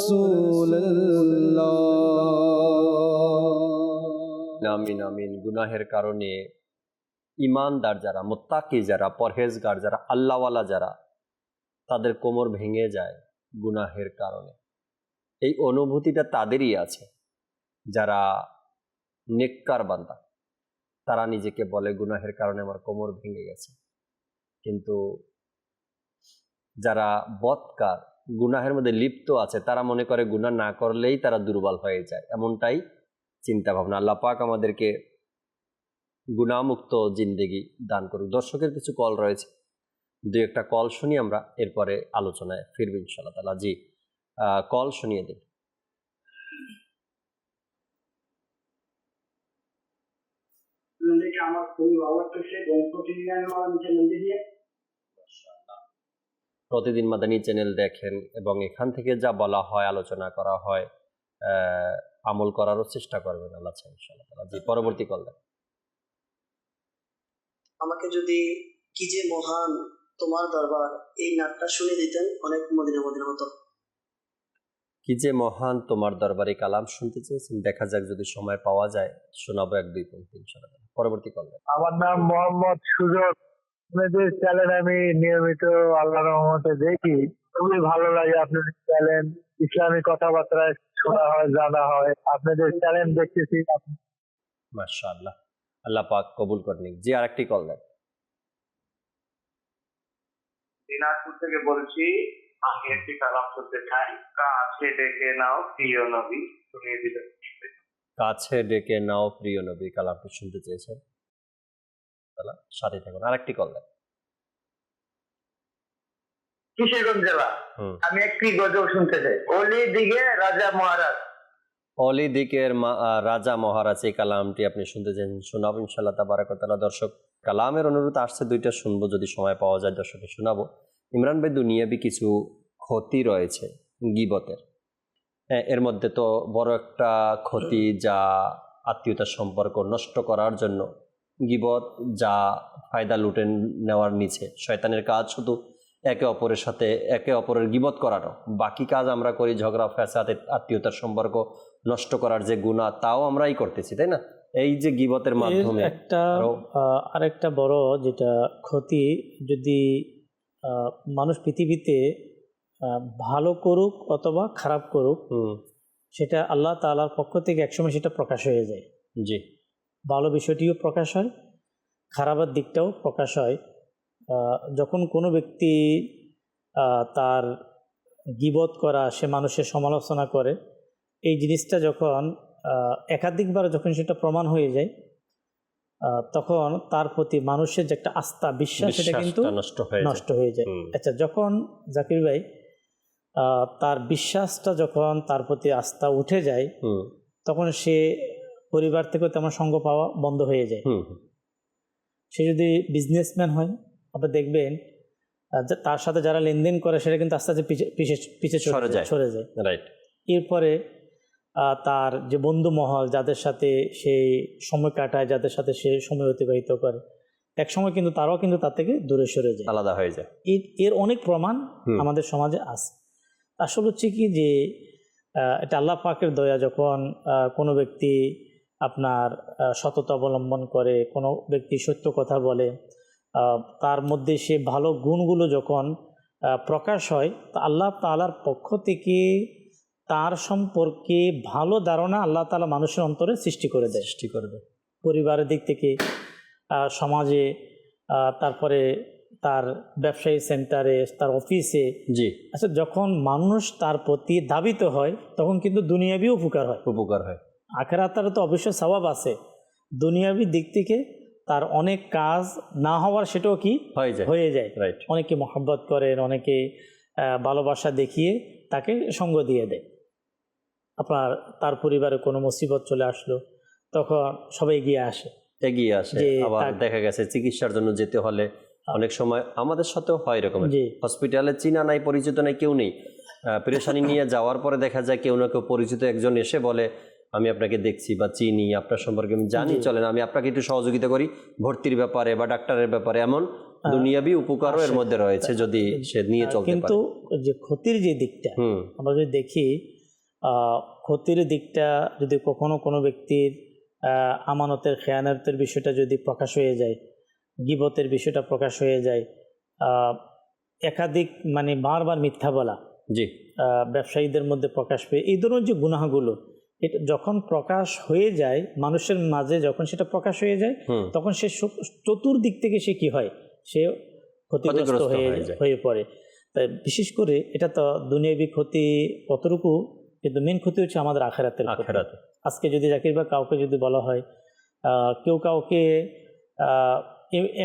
رسول الله আমিন আমিন। গুনাহের কারণে ইমানদার যারা, মুত্তাকি যারা, পরহেজগার যারা, আল্লাহওয়ালা যারা, তাদের কোমর ভেঙে যায় গুনাহের কারণে। এই অনুভূতিটা তাদেরই আছে যারা নেককার বান্দা। তারা নিজেকে বলে গুনাহের কারণে আমার কোমর ভেঙে গেছে। কিন্তু যারা বদকার, গুনাহের মধ্যে লিপ্ত আছে, তারা মনে করে গুনাহ না করলেই তারা দুর্বল হয়ে যায়, এমনটাই চিন্তা ভাবনা। আল্লাহ পাক আমাদেরকে গুনাহমুক্ত জিন্দেগি দান করুক। দর্শকের কিছু কল রয়েছে, দুই একটা কল শুনি আমরা, এরপরে আলোচনায় ফিরবো ইনশাআল্লাহ তাআলা। জি, কল শুনিয়ে দিন। আমার খুবই ভালো লাগতেছে এবং প্রতিদিন চ্যানেল দিয়ে প্রতিদিন মাদানী চ্যানেল দেখেন এবং এখান থেকে যা বলা হয়, আলোচনা করা হয়, আমল করারও চেষ্টা করবেন আল্লাহ চাই ইনশাআল্লাহ তাআলা। জি, পরবর্তী কল দেন। আমাকে যদি কি যে মহান তোমার দরবার এই নাটটা শুনে দিতেন, অনেক মদিনা মদিনা হতো। কি যে মহান তোমার দরবারে কালাম শুনতে চেয়েছেন, দেখা যাক যদি সময় পাওয়া যায় শোনাবো এক দুই পঙ্ক্তি ইনশাআল্লাহ। পরবর্তী কল দেন। আমার নাম মোহাম্মদ সুজন। আপনাদের চ্যানেল আমি নিয়মিত আল্লাহর রহমতে দেখি, খুবই ভালো লাগে। আপনাদের চ্যানেল ইসলামী কথাবার্তা শোনা হয়, জানা হয়। আপনাদের চ্যানেল দেখতেছি। মাশাআল্লাহ, আল্লাহ পাক কবুল করেন। জি, আরেকটি কল দেন। দিনাজপুর থেকে বলছি, আমি একটি কালাম করতে চাই। কাছে ডেকে নাও প্রিয় নবী, শুনিয়ে দিলেন। কাছে ডেকে নাও প্রিয় নবী, কালামটি শুনতে চেয়েছেন, তাহলে সাথে থাকুন। আরেকটি কল দেন। কিশোরগঞ্জ জেলা। হুম। আমি একটি গজল শুনতে চাই, অলি দিকে রাজা মহারাজ। অলি দিকের রাজা মহারাজ, এই কালামটি আপনি শুনতে চেয়েছেন, শোনাবো ইনশাআল্লাহ তাবারাক ওয়া তাআলা। দর্শক, কালামের অনুরোধ আসছে, দুইটা শুনবো, যদি সময় পাওয়া যায় দর্শককে শোনাবো। ইমরান ভাই, দুনিয়াবি কিছু ক্ষতি রয়েছে গীবতের। এর মধ্যে তো বড় একটা ক্ষতি, যা আত্মীয়তার সম্পর্ক নষ্ট করার জন্য গীবত, যা ফায়দা লুটে নেওয়ার নিচে। শয়তানের কাজ শুধু একে অপরের সাথে একে অপরের গীবত করানো, বাকি কাজ আমরা করি ঝগড়া ফ্যাসাদ, আত্মীয়তার সম্পর্ক নষ্ট করার যে গুনাহ, তাও আমরাই করতেছি, তাই না? এই যে গীবতের মাধ্যমে একটা আরেকটা বড় যেটা ক্ষতি, যদি মানুষ পৃথিবীতে ভালো করুক অথবা খারাপ করুক, সেটা আল্লাহ তাআলার পক্ষ থেকে একসময় সেটা প্রকাশ হয়ে যায়। জি, ভালো বিষয়টিও প্রকাশ হয়, খারাপের দিকটাও প্রকাশ হয়। যখন কোনো ব্যক্তি তার গীবত করা, সে মানুষের সমালোচনা করে, এই জিনিসটা যখন একাধিকবার যখন সেটা প্রমাণ হয়ে যায়, তখন তার প্রতি মানুষের যে একটা আস্থা, বিশ্বাস, সেটা কিন্তু নষ্ট হয়ে যায়। আচ্ছা, যখন জাকির ভাই তার বিশ্বাসটা, যখন তার প্রতি আস্থা উঠে যায়, তখন সে পরিবার থেকে তেমন সঙ্গ পাওয়া বন্ধ হয়ে যায়। সে যদি বিজনেসম্যান হয়, আপনি দেখবেন তার সাথে যারা লেনদেন করে, সেটা কিন্তু আস্তে আস্তে পিছিয়ে সরে যায়। রাইট। এরপরে তার যে বন্ধু মহল, যাদের সাথে সে সময় কাটায়, যাদের সাথে সে সময় অতিবাহিত করে, এক সময় কিন্তু তারাও কিন্তু তার থেকে দূরে সরে যায়, আলাদা হয়ে যায়। এর অনেক প্রমাণ আমাদের সমাজে আছে। আসলে হচ্ছে কি যে এটা আল্লাহ পাকের দয়া। যখন কোনো ব্যক্তি আপনার সততা অবলম্বন করে, কোনো ব্যক্তি সত্য কথা বলে, তার মধ্যে সে ভালো গুণগুলো যখন প্রকাশ হয়, তা আল্লাহ তাআলার পক্ষ থেকে তার সম্পর্কে ভালো ধারণা আল্লাহ তাআলা মানুষের অন্তরে সৃষ্টি করে দেয়। পরিবারের দিক থেকে, সমাজে, তারপরে তার ব্যবসায়ী সেন্টারে, তার অফিসে। জি। আচ্ছা, যখন মানুষ তার প্রতি ধাবিত হয়, তখন কিন্তু দুনিয়াবি উপকার হয়। আখিরাতের তো অবশ্যই সওয়াব আছে। দুনিয়াবি দিক থেকে তার অনেক কাজ না হওয়ার, সেটাও কি হয়ে যায়। অনেকে মহব্বত করেন, অনেকে ভালোবাসা দেখিয়ে তাকে সঙ্গ দিয়ে দেয়। আপনার তার পরিবারে কোনো মুসিবত চলে আসলো, তখন সবাই এগিয়ে আসে। আবার দেখা গেছে চিকিৎসার জন্য যেতে হলে অনেক সময় আমাদের সাথেও হয় এরকম, হসপিটালে চিনা নাই, পরিচিত নাই, কেউ নেই, পেরেশানি নিয়ে যাওয়ার পরে দেখা যায় কেউ না কেউ পরিচিত একজন এসে বলে, আমি আপনাকে দেখছি বা চিনি, আপনার সম্পর্কে আমি জানি, চলেন আমি আপনাকে একটু সহযোগিতা করি ভর্তির ব্যাপারে বা ডাক্তারের ব্যাপারে। এমন দুনিয়াবি উপকারও এর মধ্যে রয়েছে যদি সে নিয়ে চলতে পারে। কিন্তু যে ক্ষতির যে দিকটা আমরা যদি দেখি, ক্ষতির দিকটা যদি কখনো কোনো ব্যক্তির আমানতের খেয়ানতের বিষয়টা যদি প্রকাশ হয়ে যায়, গীবতের বিষয়টা প্রকাশ হয়ে যায়, একাধিক মানে বারবার মিথ্যা বলা, জি, ব্যবসায়ীদের মধ্যে প্রকাশ পেয়ে এই ধরনের যে গুনাহগুলো, এটা যখন প্রকাশ হয়ে যায় মানুষের মাঝে, যখন সেটা প্রকাশ হয়ে যায় তখন সে চতুর্দিক থেকে সে কি হয়, সে ক্ষতিগ্রস্ত হয়ে পড়ে। তাই বিশেষ করে এটা তো দুনিয়াবি ক্ষতি কতটুকু, কিন্তু মেন ক্ষতি হচ্ছে আমাদের আখেরাতের। আজকে যদি জাকির ভাই কাউকে যদি বলা হয়, কেউ কাউকে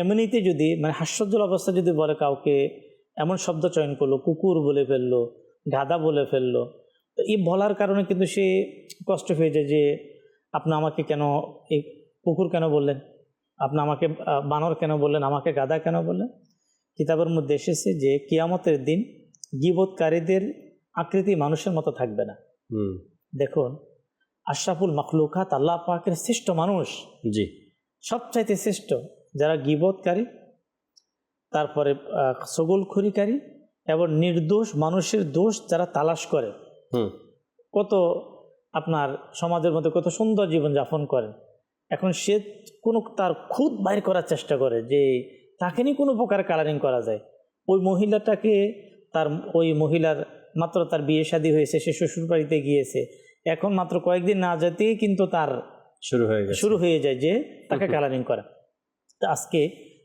এমনিতে যদি মানে হাস্যজ্জ্বল অবস্থা যদি বলে, কাউকে এমন শব্দ চয়ন করলো, কুকুর বলে ফেললো, গাধা বলে ফেললো, তো এই বলার কারণে কিন্তু সে কষ্ট হয়ে যায় যে আপনি আমাকে কেন এই কুকুর কেন বললেন, আপনি আমাকে বানর কেন বললেন, আমাকে গাধা কেন বললেন। কিতাবের মধ্যে এসেছে যে কিয়ামতের দিন গীবতকারীদের আকৃতি মানুষের মতো থাকবে না। দেখুন, আশরাফুল মাখলুকাত, আল্লাহ পাকের শ্রেষ্ঠ মানুষ, জি, সবচাইতে শ্রেষ্ঠ যারা গীবতকারী, তারপরে সগোলখড়িকারী এবং নির্দোষ মানুষের দোষ যারা তালাশ করে, কত আপনার সমাজের মধ্যে কত সুন্দর জীবনযাপন করেন, এখন সে কোনো তার খুদ বাইর করার চেষ্টা করে যে তাকে নিয়ে কোনো প্রকার কালারিং করা যায়। ওই মহিলাটাকে, তার ওই মহিলার মাত্র তার বিয়ে শাদী হয়েছে, সে শ্বশুর বাড়িতে গিয়েছে, এখন মাত্র কয়েকদিন না যেতেই কিন্তু তার শুরু হয়ে যায় যে তাকে কালারিং করা। তো আজকে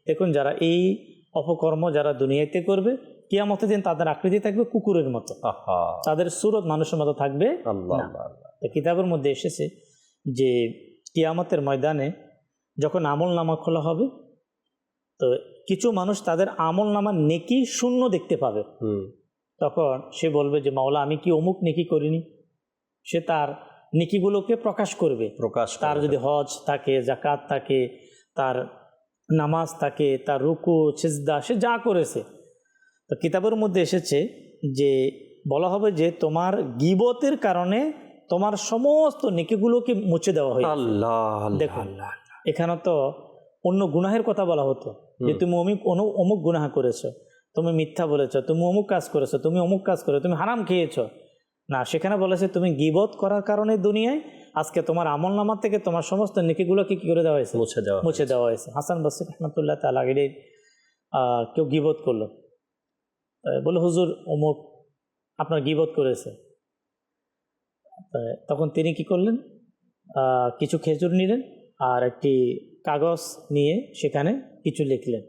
দেখুন, যারা এই অপকর্ম যারা দুনিয়াতে করবে, কিয়ামতের দিন তাদের আকৃতি থাকবে কুকুরের মতো, তাদের সুরত মানুষের মতো থাকবে না। তো কিতাবের মধ্যে এসেছে যে কিয়ামতের ময়দানে যখন আমল নামা খোলা হবে, তো কিছু মানুষ তাদের আমল নামা নেকি শূন্য দেখতে পাবে। তখন সে বলবে যে মাওলা, আমি কি অমুক নেকি করিনি। সে তার নেকিগুলোকে প্রকাশ করবে। তার যদি হজ থাকে, জাকাত থাকে, তার নামাজ থাকে, তার রুকু সিজদা, সে যা করেছে। তো কিতাবের মধ্যে এসেছে যে বলা হবে যে তোমার গীবতের কারণে তোমার সমস্ত নেকিগুলোকে মুছে দেওয়া হয়। দেখো, এখানে তো অন্য গুনাহের কথা বলা হতো যে তুমি অমুক গুনাহ করেছো, তুমি মিথ্যা বলেছো, তুমি অমুক কাজ করেছো, তুমি অমুক কাজ করেছো, তুমি হারাম খেয়েছো। না, সেখানে বলেছে তুমি গীবত করার কারণে দুনিয়ায় আজকে তোমার আমল নামার থেকে তোমার সমস্ত নেকিগুলোকে কি করে দেওয়া হয়েছে, মুছে দেওয়া হয়েছে। হাসান বসরি রহমতুল্লাহ তাআলা আলাইহি কেউ গীবত করলো, বলে হুজুর অমুক আপনার গীবত করেছে। তখন তিনি কি করলেন, কিছু খেজুর নিলেন আর একটি কাগজ নিয়ে সেখানে কিছু লিখলেন,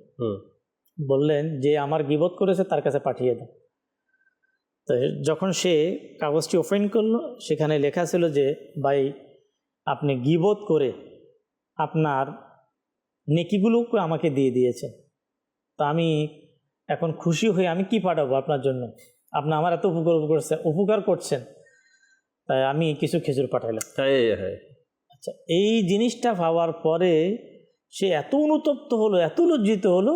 বললেন যে আমার গীবত করেছে তার কাছে পাঠিয়ে দেন। তো যখন সে কাগজটি ওপেন করলো, সেখানে লেখা ছিল যে ভাই, আপনি গীবত করে আপনার নেকিগুলোকে আমাকে দিয়ে দিয়েছেন, তো আমি এখন খুশি হয়ে আমি কি পাঠাবো আপনার জন্য, আপনি আমার এত উপকার করছেন, তাই আমি কিছু খেজুর পাঠাইলাম। আচ্ছা, এই জিনিসটা পাওয়ার পরে সে এত অনুতপ্ত হলো, এত লজ্জিত হলো,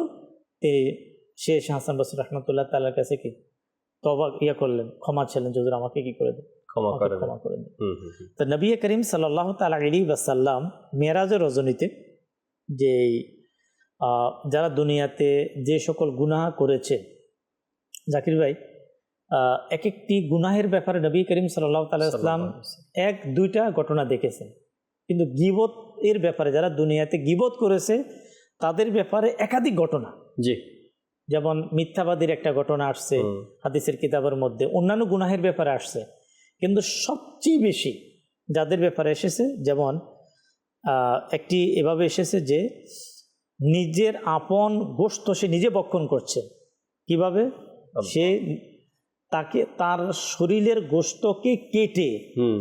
সে হাসান বসরি রহমতুল্লাহ তাআলার কাছে কি তওবা করলেন, ক্ষমা চাইলেন, হুজুর আমাকে কি করে দেন, ক্ষমা করে দেন। তো নবী করিম সাল্লাল্লাহু তাআলা আলাইহি ওয়াসাল্লাম মেরাজের রজনীতে যে যারা দুনিয়াতে যে সকল গুনাহ করেছে, জাকির ভাই এক একটি গুনাহের ব্যাপারে নবী করিম সাল্লাল্লাহু তাআলা ইসলাম এক দুইটা ঘটনা দেখেছেন, কিন্তু গীবত এর ব্যাপারে যারা দুনিয়াতে গীবত করেছে তাদের ব্যাপারে একাধিক ঘটনা। জি, যেমন মিথ্যাবাদীর একটা ঘটনা আসছে হাদিসের কিতাবের মধ্যে, অন্যান্য গুনাহের ব্যাপারে আসছে, কিন্তু সবচেয়ে বেশি যাদের ব্যাপারে এসেছে, যেমন একটি এভাবে এসেছে যে নিজের আপন গোশত সে নিজে ভক্ষণ করছে। কিভাবে? সে তার শরীরের গোশতকে কেটে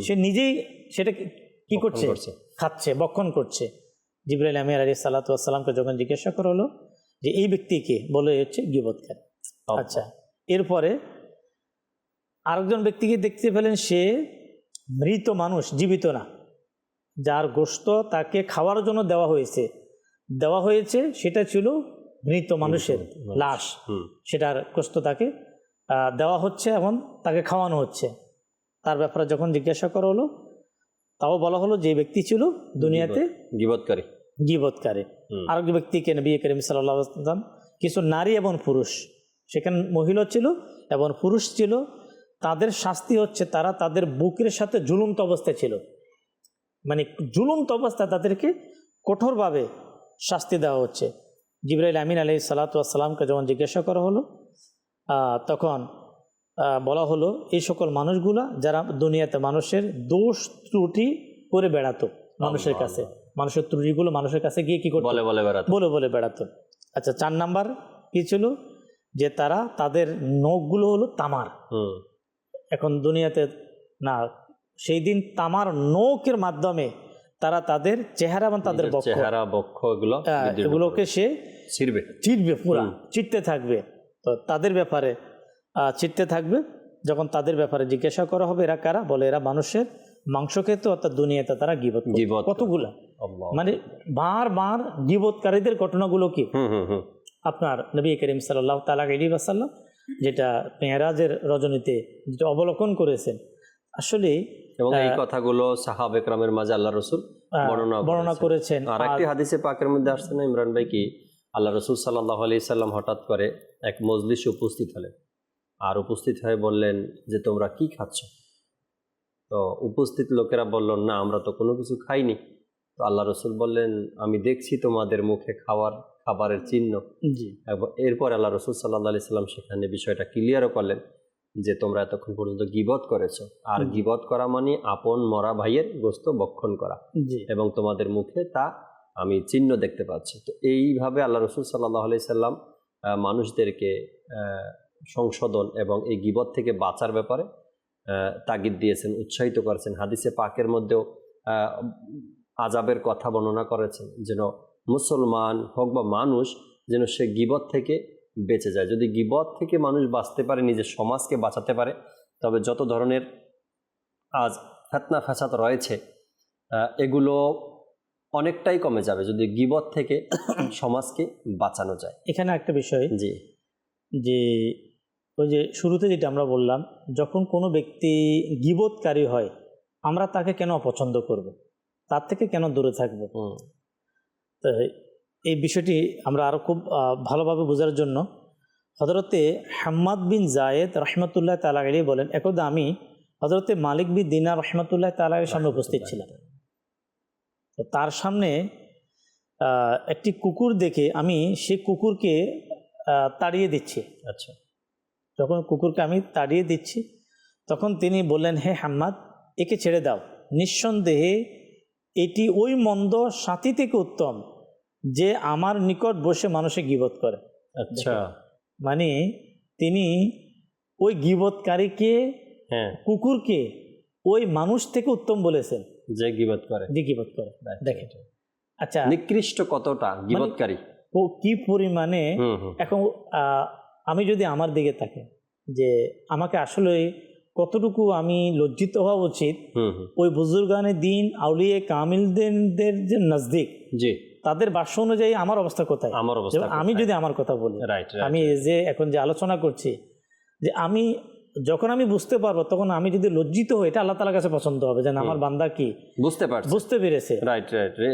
সে নিজেই সেটা কি করছে, খাচ্ছে, ভক্ষণ করছে। জিবরাইল আমিন আলাইহিস সালাতু ওয়াস সালামকে যখন জিজ্ঞাসা করা হলো যে এই ব্যক্তিকে, বলে হচ্ছে গীবতকারী। আচ্ছা, এরপরে আরেকজন ব্যক্তিকে দেখতে পেলেন, সে মৃত মানুষ, জীবিত না, যার গোশত তাকে খাওয়ার জন্য দেওয়া হয়েছে সেটা ছিল মৃত মানুষের লাশ, সেটার গোশত তাকে দেওয়া হচ্ছে এবং তাকে খাওয়ানো হচ্ছে। তার ব্যাপারে যখন জিজ্ঞাসা করা হলো, তাও বলা হলো যে ব্যক্তি ছিল দুনিয়াতে গীবতকারী। আরেক ব্যক্তিকে নবী করিম সাল্লাল্লাহু আলাইহি ওয়াসাল্লাম, কিছু নারী এবং পুরুষ, সেখানে মহিলা ছিল এবং পুরুষ ছিল, তাদের শাস্তি হচ্ছে তারা তাদের বুকের সাথে ঝুলন্ত অবস্থায় ছিল, মানে ঝুলন্ত অবস্থায় তাদেরকে কঠোরভাবে শাস্তি দেওয়া হচ্ছে। জিবরাইল আমিন আলাইহিস সালাতু ওয়াস সালামকে যখন জিজ্ঞাসা করা হলো তখন বলা হলো এই সকল মানুষগুলা যারা দুনিয়াতে মানুষের দোষ ত্রুটি করে বেড়াতো, মানুষের কাছে মানুষের ত্রুটিগুলো মানুষের কাছে গিয়ে কি করতো, বলে বলে বেড়াতো। আচ্ছা, 4 নাম্বার কি ছিল, যে তারা তাদের নখগুলো হলো তামার। এখন দুনিয়াতে না, সেই দিন তামার নখের মাধ্যমে তারা তাদের চেহারা এবং তাদের বক্ষ এগুলোকে সে চিরবে, পুরা চিরতে থাকবে। তো তাদের ব্যাপারে চিরতে থাকবে। যখন তাদের ব্যাপারে জিজ্ঞাসা করা হবে এরা কারা, বলে এরা মানুষের মাংস খেত, অর্থাৎ দুনিয়াতে তারা গীবত। কতগুলা, মানে বারবার গীবতকারীদের ঘটনাগুলো কি আপনার নবী করিম সাল্লাল্লাহু তাআলা আলাইহি ওয়াসাল্লাম যেটা মেরাজের রজনীতে যেটা অবলোকন করেছেন, আসলে এবং এই কথাগুলো সাহাবা একরামের মাঝে আল্লাহ রাসূল বর্ণনা করেছেন। আর একটি হাদিসে পাকের মধ্যে আসছে না ইমরান ভাই, কি আল্লাহ রাসূল সাল্লাল্লাহু আলাইহি সাল্লাম হঠাৎ করে এক মজলিসে উপস্থিত হলেন, আর উপস্থিত হয়ে বললেন যে তোমরা কি খাচ্ছ? তো উপস্থিত লোকেরা বলল, না আমরা তো কোনো কিছু খাইনি। তো আল্লাহ রাসূল বললেন, আমি দেখছি তোমাদের মুখে খাবারের চিহ্ন। এরপর আল্লাহ রাসূল সাল্লাল্লাহু আলাইহি সাল্লাম সেখানে বিষয়টা ক্লিয়ারও করলেন যে তোমরা এতক্ষণ পর্যন্ত গীবত করেছো, আর গীবত করা মানে আপন মরা ভাইয়ের গোশত ভক্ষণ করা, এবং তোমাদের মুখে তা আমি চিহ্ন দেখতে পাচ্ছি। তো এইভাবে আল্লাহ রাসূল সাল্লাল্লাহু আলাইহি সাল্লাম মানুষদেরকে সংশোধন এবং এই গীবত থেকে বাঁচার ব্যাপারে তাগিদ দিয়েছেন, উৎসাহিত করেছেন। হাদিসে পাকের মধ্যেও আযাবের কথা বর্ণনা করেছেন, যেন মুসলমান হোক বা মানুষ যেন সে গীবত থেকে বেঁচে যায়। যদি গীবত থেকে মানুষ বাঁচতে পারে, নিজের সমাজকে বাঁচাতে পারে, তবে যত ধরনের আজ ফিতনা ফাসাদ রয়েছে এগুলো অনেকটাই কমে যাবে যদি গীবত থেকে সমাজকে বাঁচানো যায়। এখানে একটা বিষয়, যে ওই যে শুরুতে যেটা আমরা বললাম, যখন কোনো ব্যক্তি গীবতকারী হয় আমরা তাকে কেন অপছন্দ করব, তার থেকে কেন দূরে থাকবো? তো এই বিষয়টি আমরা আরও খুব ভালোভাবে বোঝার জন্য হযরতে হাম্মাদ বিন জায়েদ রাহমাতুল্লাহ তাআলা আলাইহি বলেন, একদা আমি হযরতে মালিক বিন দিনার রাহমাতুল্লাহ তাআলা আলাইহির সামনে উপস্থিত ছিলাম। তো তার সামনে একটি কুকুর দেখে আমি সেই কুকুরকে তাড়িয়ে দিচ্ছি। আচ্ছা, যখন কুকুরকে আমি তাড়িয়ে দিচ্ছি তখন তিনি বললেন, হে হাম্মাদ, একে ছেড়ে দাও, নিঃসন্দেহে এটি ওই মন্দ সাথী থেকে উত্তম যে আমার নিকট বসে মানুষে গীবত করে। আচ্ছা, মানে তিনি ওই গীবতকারীকে, কুকুরকে ওই মানুষ থেকে উত্তম বলেছেন যে গীবত করে। দেখেন, আচ্ছা নিকৃষ্ট কতটা গীবতকারী, ও কি পরিমাণে। এখন আমি যদি আমার দিকে তাকাই যে আমাকে আসলে কতটুকু আমি লজ্জিত হওয়া উচিত ওই বুজুর্গানে দিন আউলিয়ে কামিলদের যে নজদিক, তাদের ভাষ্য অনুযায়ী আমার অবস্থা কোথায়? আমি যদি আমার কথা বলি, আমি যে এখন যে আলোচনা করছি, যে আমি যখন আমি বুঝতে পারবো তখন আমি যদি লজ্জিত হই, এটা আল্লাহ তাআলার কাছে পছন্দ হবে, যেন আমার বান্দা কি বুঝতে পেরেছে,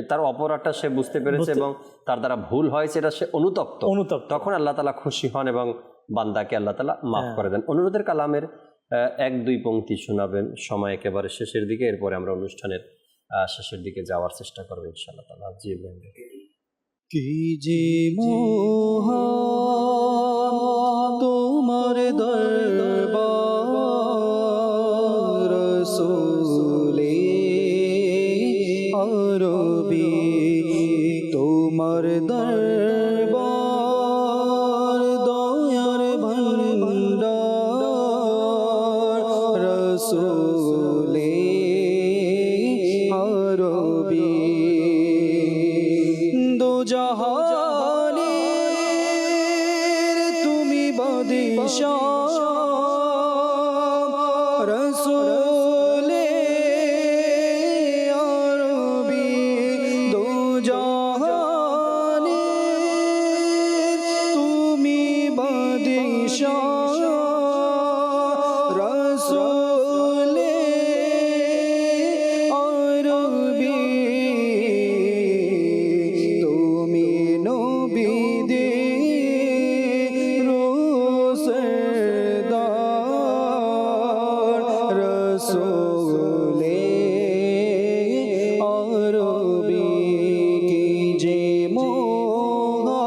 তার অপরাধটা সে বুঝতে পেরেছে এবং তার দ্বারা ভুল হয়েছে এটা সে অনুতপ্ত। তখন আল্লাহ তাআলা খুশি হন এবং বান্দাকে আল্লাহ তাআলা মাফ করে দেন। অনুরোধের কালামের 1-2 পংক্তি শোনাবেন সময় একেবারে শেষের দিকে, এরপরে আমরা অনুষ্ঠানের শেষের দিকে যাওয়ার চেষ্টা করবো ইনশাআল্লাহ তাআলা। জি ইব্রাহিম, কি যে মহান তোমার দরবার রাসূলে আরবি, তোমার দরবার দয়ার ভান্ডার রাসূলে আরবি, দো জাহানের তুমি বাদশাহ রাসূলে আরবি, দো জাহানের তুমি বাদশাহ রাসূলে আরবি, তুমি নবীদের রোজদার রসুলে আরবি কি যে মহান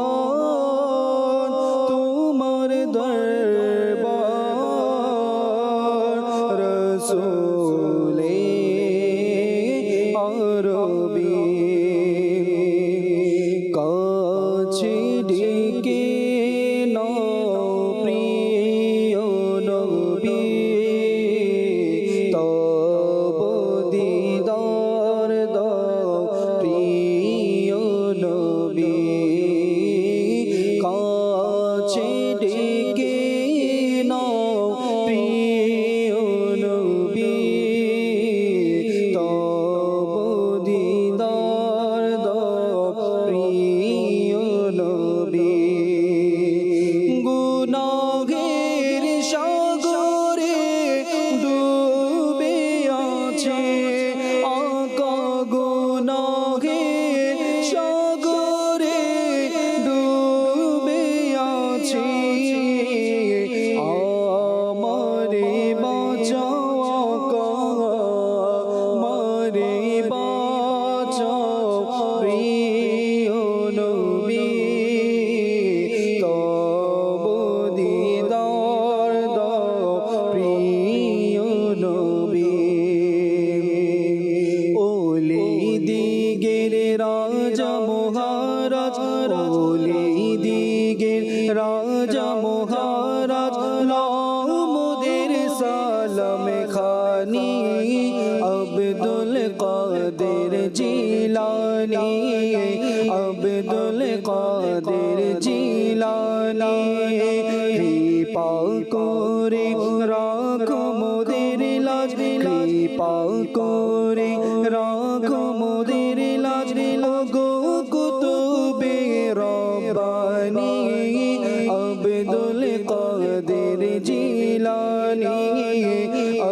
তোমার দরবার রসুলে আরবি কাছে ডেকে নাও প্রিয় নবী তব দিদার দাও প্রিয় নবী কাছে ডেকে নাও প্রিয় নবী তব দিদার দাও প্রিয় নবী গুনাহের সাগরে ডুবে আছে আকা গুনাহের সাগরে ডুবে আছে আমারে বাঁচাও আকা আমারে বাঁচাও প্রিয় নবী তব দিদার দাও প্রিয় নবী ওলি দিগের রাজা মহারাজ ওলি দিগের রাজা মহারাজ লাও মোদের সালাম খানি আব্দুল কাদের জিলানি আব্দুল কাদের জিলানি কৃপা করে রাখো মোদের লাজ কৃপা করে রাখো মোদের লাজ গো কুতুবে রব্বানি আব্দুল কাদের জিলানি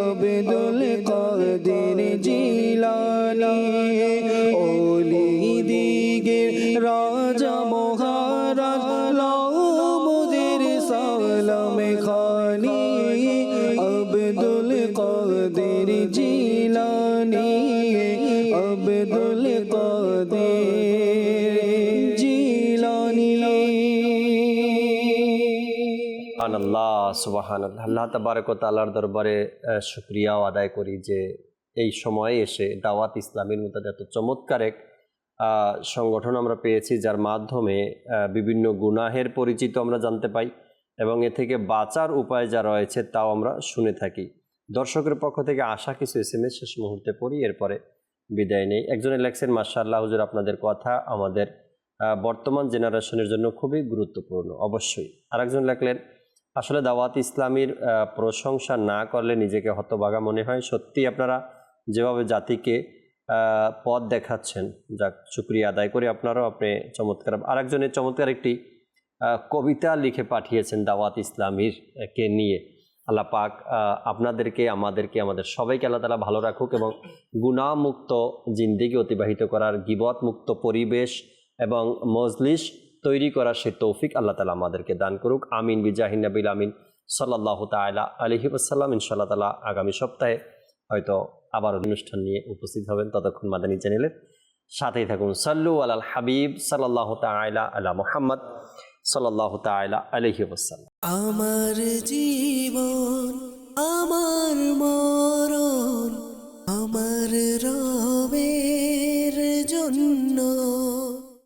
আব্দুল কাদের জিলানি ওলি দিগের রাজা মহারাজ লাও মোদের সালাম খানি আব্দুল কাদের জিলানি আব্দুল কাদের জিলানি আল্লাহ সুবহানাল্লাহ। আল্লাহ তাবারক ওয়া তাআলার দরবারে শুকরিয়াও আদায় করি যে এই সময়ে এসে দাওয়াত ইসলামের মতো এত চমৎকার এক সংগঠন আমরা পেয়েছি, যার মাধ্যমে বিভিন্ন গুনাহের পরিচিত আমরা জানতে পাই এবং এ থেকে বাঁচার উপায় যা রয়েছে তাও আমরা শুনে থাকি। দর্শকের পক্ষ থেকে আসা কিছু SMS শেষ মুহূর্তে পড়ি, এরপরে বিদায় নেই। একজনে লেখছেন, মাশাআল্লাহ হুজুর, আপনাদের কথা আমাদের বর্তমান জেনারেশনের জন্য খুবই গুরুত্বপূর্ণ। অবশ্যই। আরেকজন লেখলেন, আসলে দাওয়াত ইসলামীর প্রশংসা না করলে নিজেকে হতভাগা মনে হয়। সত্যি আপনারা যেভাবে জাতিকে পথ দেখাচ্ছেন, যাক শুকরিয়া আদায় করি আপনারাও। আপনি চমৎকার। আরেকজনের চমৎকার একটি কবিতা লিখে পাঠিয়েছেন দাওয়াত ইসলামীর কে নিয়ে। আল্লাহ পাক আপনাদেরকে, আমাদেরকে, আমাদের সবাইকে আল্লাহ তাআলা ভালো রাখুক এবং গুনাহমুক্ত জিন্দেগি অতিবাহিত করার, গীবত মুক্ত পরিবেশ এবং মজলিস তৈরি করার সে তৌফিক আল্লাহ তাআলা আমাদেরকে দান করুক। আমিন বিজাহিন নবিল আমিন সাল্লাল্লাহু তাআলা আলাইহি ওয়াসাল্লাম। ইনশাআল্লাহ তাআলা আগামী সপ্তাহে হয়তো আবার অনুষ্ঠান নিয়ে উপস্থিত হবেন। ততক্ষণ মাদানী চ্যানেলের সাথেই থাকুন। সাল্লু আলাল হাবিব সাল্লাল্লাহু তাআলা আলা মুহাম্মদ সাল্লাল্লাহু তাআলা আলাইহি ওয়াসাল্লাম। আমার জীবন, আমার মরণ, আমার রবের জন্য।